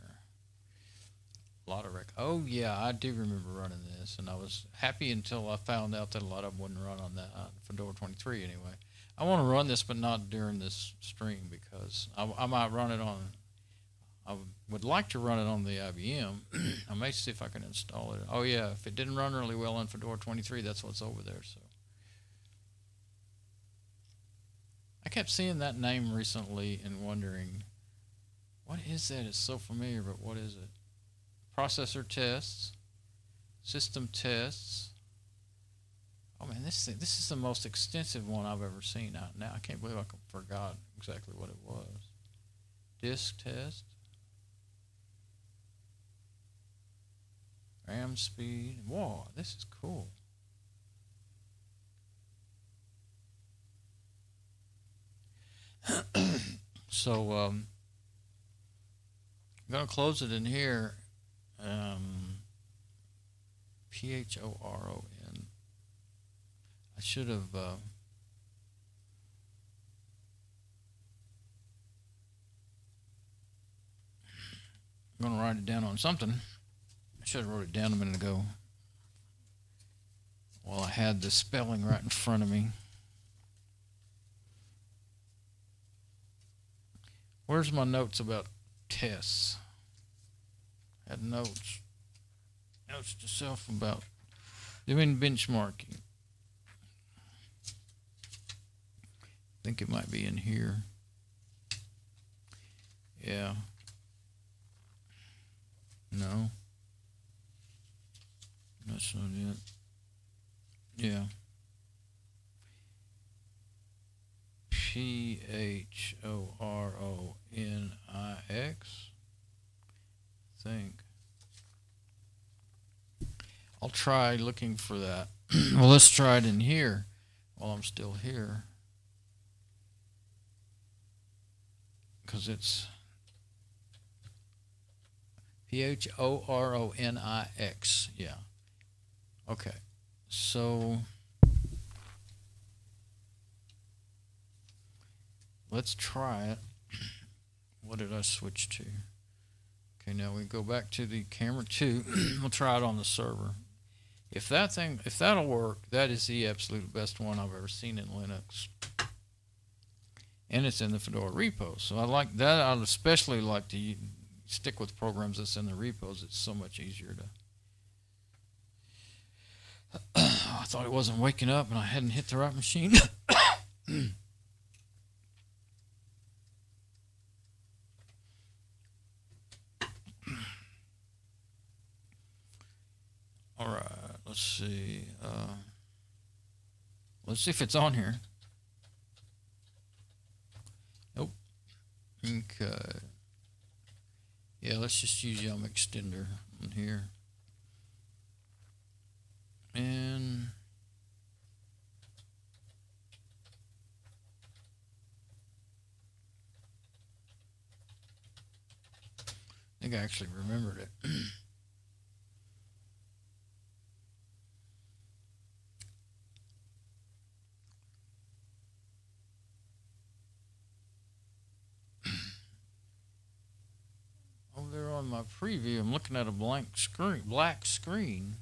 A lot of oh yeah, I do remember running this, and I was happy until I found out that a lot of them wouldn't run on that Fedora 23 anyway. I want to run this, but not during this stream because I might run it on. I would like to run it on the IBM. I may see if I can install it. Oh yeah, if it didn't run really well on Fedora 23, that's what's over there. So I kept seeing that name recently and wondering, what is that? It's so familiar, but what is it? Processor tests, system tests. Oh man, this is the most extensive one I've ever seen out now. I can't believe I forgot exactly what it was. Disk test, RAM speed. Whoa, this is cool. So I'm gonna close it in here. Phoron. I should have I'm gonna write it down on something. I should have wrote it down a minute ago while I had the spelling right in front of me. Where's my notes about tests? I had notes to self about doing benchmarking. I think it might be in here. Yeah. No. That's not it. Yeah. Phoronix. I think. I'll try looking for that. Well, let's try it in here while I'm still here. Because it's Phoronix. Yeah. Okay. So let's try it. What did I switch to? Okay, now we go back to the camera 2. We'll try it on the server. If that'll work, that is the absolute best one I've ever seen in Linux. And it's in the Fedora repo. So I like that. I'd especially like to stick with programs that's in the repos. It's so much easier to... I thought it wasn't waking up and I hadn't hit the right machine. All right, let's see. Let's see if it's on here. Nope. Okay. Yeah, let's just use Yum Extender on here. And I think I actually remembered it. Over there on my preview, I'm looking at a black screen.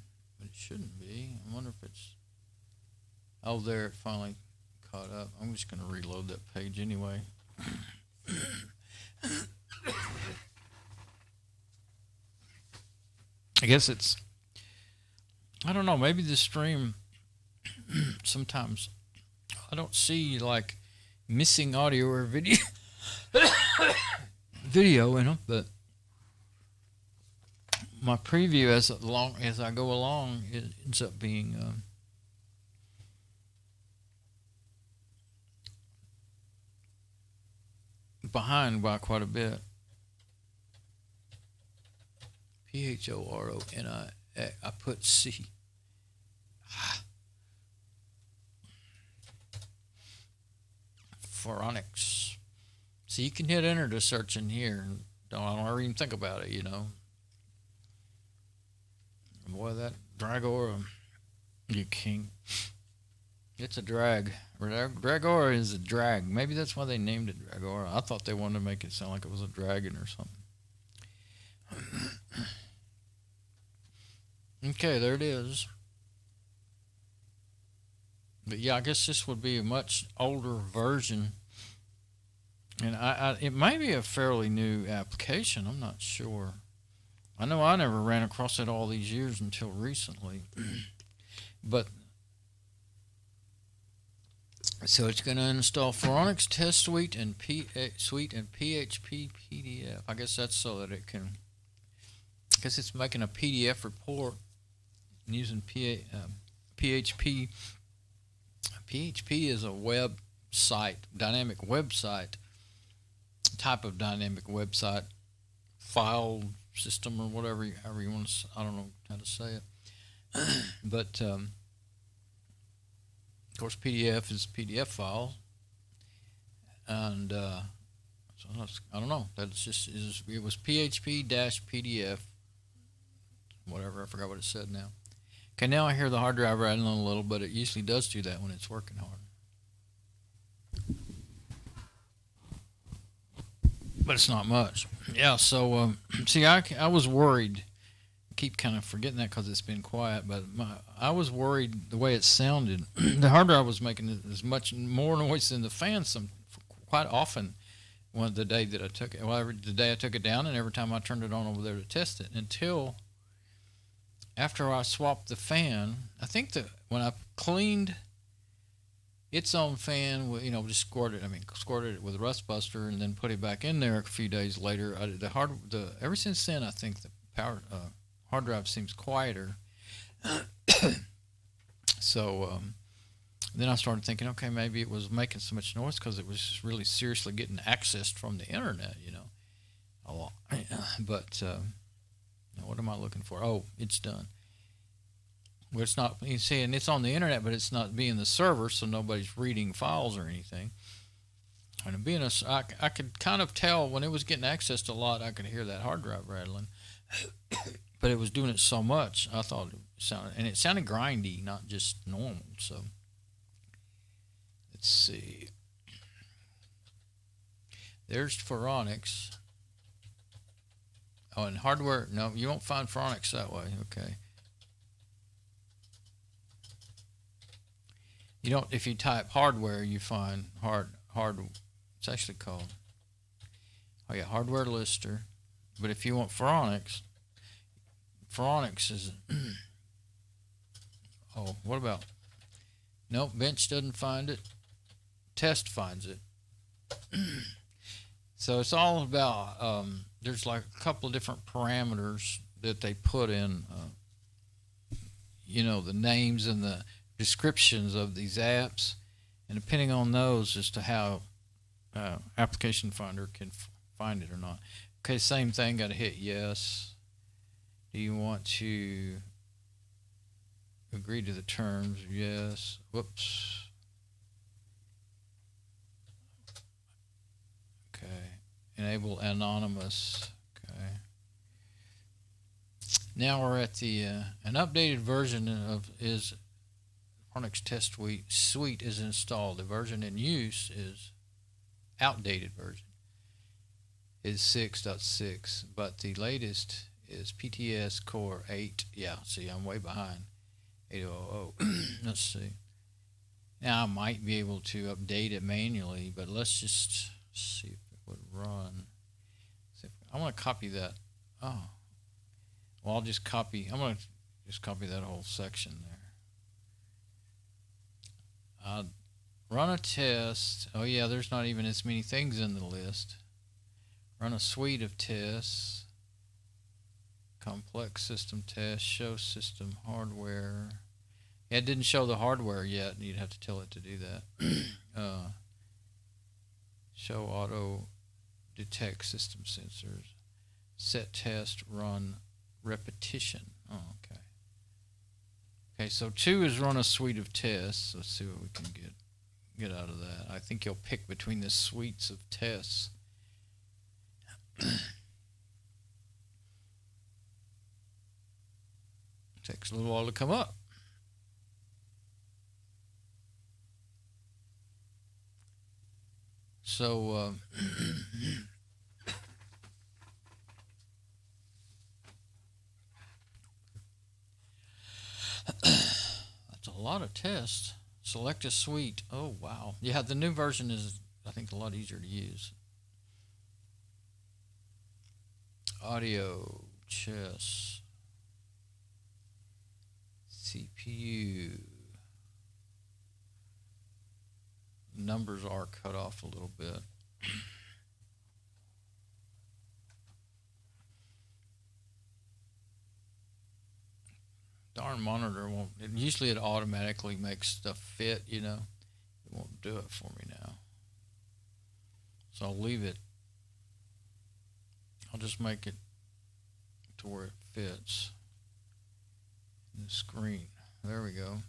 it shouldn't be. I wonder if it's... Oh, there, it finally caught up. I'm just going to reload that page anyway. I guess it's... I don't know, maybe the stream... sometimes I don't see, like, missing audio or video... video in them, but... my preview as I go along, it ends up being behind by quite a bit. Phoroni. I put C. Phoronix. So you can hit enter to search in here. I don't ever even think about it, you know. Boy, that Dragora, you king. It's a drag. Dragora is a drag. Maybe that's why they named it Dragora. I thought they wanted to make it sound like it was a dragon or something. Okay, there it is. But yeah, I guess this would be a much older version. And it may be a fairly new application. I'm not sure. I know I never ran across it all these years until recently. But so it's going to install Phoronix Test Suite and PHP PDF. I guess that's so that it can. I guess it's making a PDF report using PHP. PHP is a website, dynamic website, type of dynamic website, file system or whatever, however you want to, I don't know how to say it. But of course PDF is PDF file, and so I don't know, that's just, it was PHP-PDF whatever, I forgot what it said now. Okay, now I hear the hard drive rattling a little, but it usually does do that when it's working hard. But it's not much. Yeah, so, see, I was worried. I keep kind of forgetting that because it's been quiet, but I was worried the way it sounded. The hard drive was making as much more noise than the fan quite often the day that I took it. Well, the day I took it down and every time I turned it on over there to test it, until after I swapped the fan. I think that when I cleaned its own fan, you know, just squirted it with a rust buster and then put it back in there a few days later. Ever since then, I think the hard drive seems quieter. So then I started thinking, okay, maybe it was making so much noise because it was really seriously getting accessed from the internet, you know, a lot. But what am I looking for? Oh, it's done. Well, it's not, you see, and it's on the internet, but it's not being the server, so nobody's reading files or anything. And being I could kind of tell when it was getting accessed a lot, I could hear that hard drive rattling. But it was doing it so much, I thought it sounded grindy, not just normal. So let's see. There's Phoronix. Oh, and hardware. No, you won't find Phoronix that way. Okay. You don't. If you type hardware, you find hard. It's actually called. Oh yeah, hardware lister. But if you want Phoronix is. Oh, what about? Nope, Bench doesn't find it. Test finds it. So it's all about. There's like a couple of different parameters that they put in. You know, the names and the descriptions of these apps, and depending on those as to how application finder can find it or not. Okay, same thing, got to hit yes. Do you want to agree to the terms? Yes. Whoops. Okay, enable anonymous. Okay, now we're at the an updated version of Phoronix Test Suite is installed. The version in use is outdated version is 6.6, but the latest is PTS Core 8. Yeah, see, I'm way behind. 8000. Let's see. Now I might be able to update it manually, but let's just see if it would run. I want to copy that. Oh, well, I'll just copy. I'm going to just copy that whole section there. Run a test. Oh yeah, there's not even as many things in the list. Run a suite of tests. Complex system test. Show system hardware. Yeah, it didn't show the hardware yet. You'd have to tell it to do that. Show auto detect system sensors. Set test run repetition. Oh, okay. Okay, so 2 is run a suite of tests. Let's see what we can get out of that. I think you'll pick between the suites of tests. Takes a little while to come up. So that's a lot of tests. Select a suite. Oh wow. Yeah, the new version is, I think, a lot easier to use. Audio, chess, CPU. Numbers are cut off a little bit. Darn monitor won't. Usually it automatically makes stuff fit, you know. It won't do it for me now. So I'll leave it. I'll just make it to where it fits in the screen. There we go.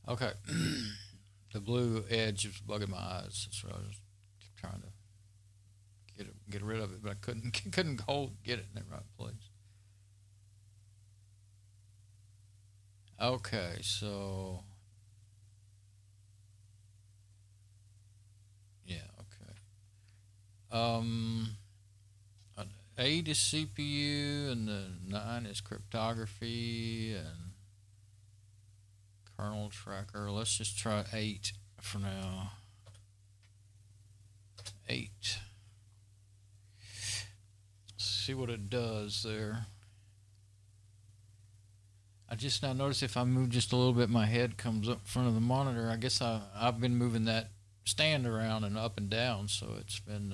Okay. The blue edge is bugging my eyes. That's what I was trying to get rid of it, but I couldn't get it in the right place. Okay, so yeah, okay. An 8 is CPU, and the 9 is cryptography and kernel tracker. Let's just try 8 for now. 8. See what it does there. I just now notice if I move just a little bit, my head comes up in front of the monitor. I guess I've been moving that stand around and up and down, so it's been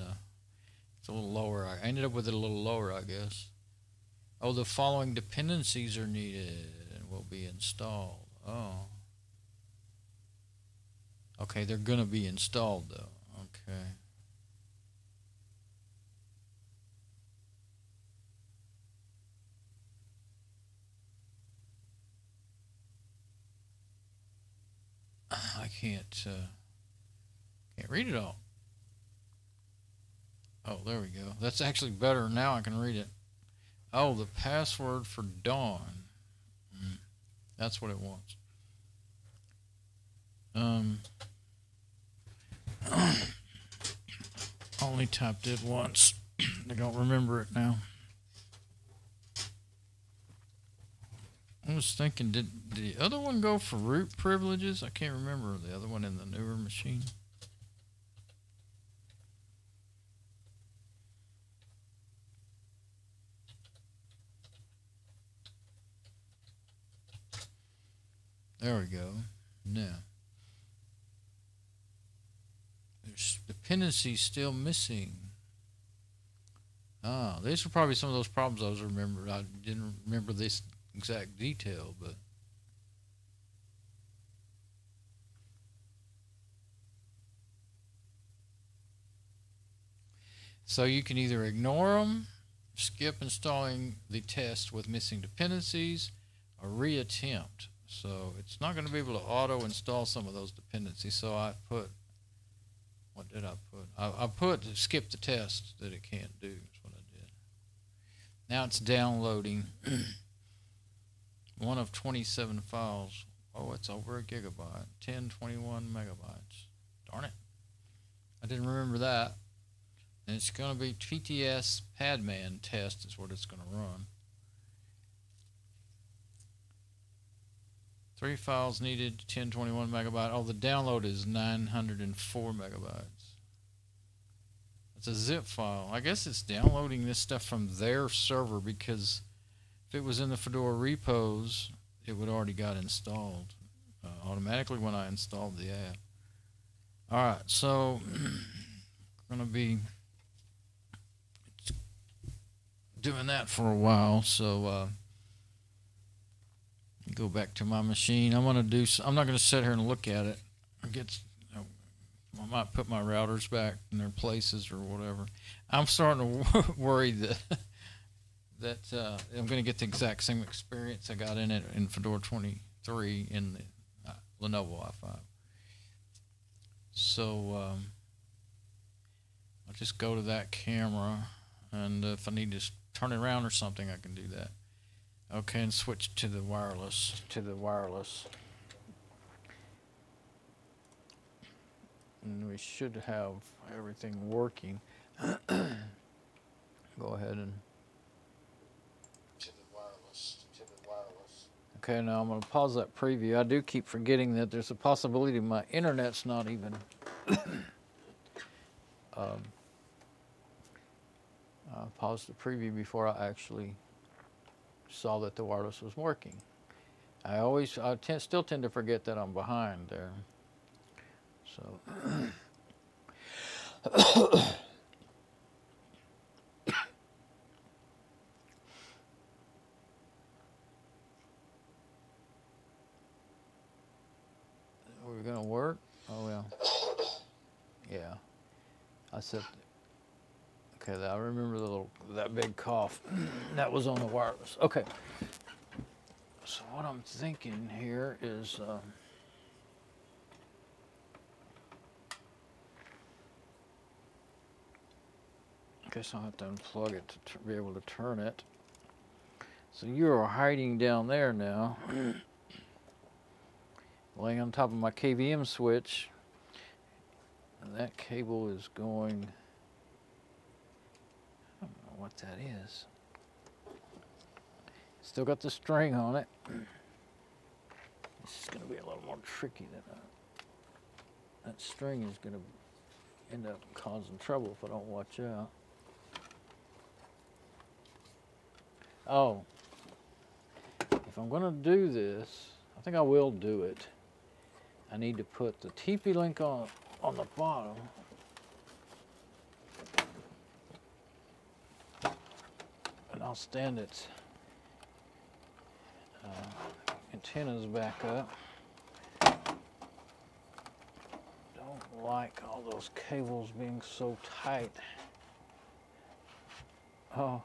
it's a little lower. I ended up with it a little lower, I guess. Oh, the following dependencies are needed and will be installed. Oh. Okay, they're going to be installed, though. Okay. I can't read it all. Oh, there we go. That's actually better. Now I can read it. Oh, the password for Dawn. That's what it wants. Only typed it once. I don't remember it now. I was thinking, did the other one go for root privileges? I can't remember the other one in the newer machine. There we go. Now, there's dependencies still missing. Ah, these are probably some of those problems I was remembering. I didn't remember this exact detail, but so you can either ignore them, skip installing the test with missing dependencies, or reattempt. So it's not going to be able to auto install some of those dependencies. So I put, what did I put? I put skip the test that it can't do. That's what I did. Now it's downloading. one of 27 files. Oh, it's over a gigabyte. 1021 megabytes. Darn it. I didn't remember that. And it's going to be PTS Padman test is what it's going to run. 3 files needed, 1021 megabyte. Oh, the download is 904 megabytes. It's a zip file. I guess it's downloading this stuff from their server, because if it was in the Fedora repos, it would already got installed automatically when I installed the app. Alright, so I'm going to be doing that for a while, so go back to my machine. I'm not going to sit here and look at it. I might put my routers back in their places or whatever. I'm starting to worry that I'm going to get the exact same experience I got in it in Fedora 23 in the Lenovo i5. So I'll just go to that camera, and if I need to turn it around or something, I can do that. Okay, and switch to the wireless. And we should have everything working. Go ahead and To the wireless. okay, now I'm going to pause that preview. I do keep forgetting that there's a possibility my internet's not even paused the preview before I actually saw that the wireless was working. I still tend to forget that I'm behind there. So we're gonna work. Oh yeah, yeah. I said, okay. I remember that big cough. That was on the wireless. Okay. So what I'm thinking here is. I guess I'll have to unplug it to be able to turn it. So you're hiding down there now, laying on top of my KVM switch, and that cable is going, I don't know what that is. Still got the string on it. This is going to be a little more tricky than that. That string is going to end up causing trouble if I don't watch out. Oh, if I'm going to do this, I think I will do it. I need to put the TP-Link on the bottom. And I'll stand its antennas back up. Don't like all those cables being so tight. Oh.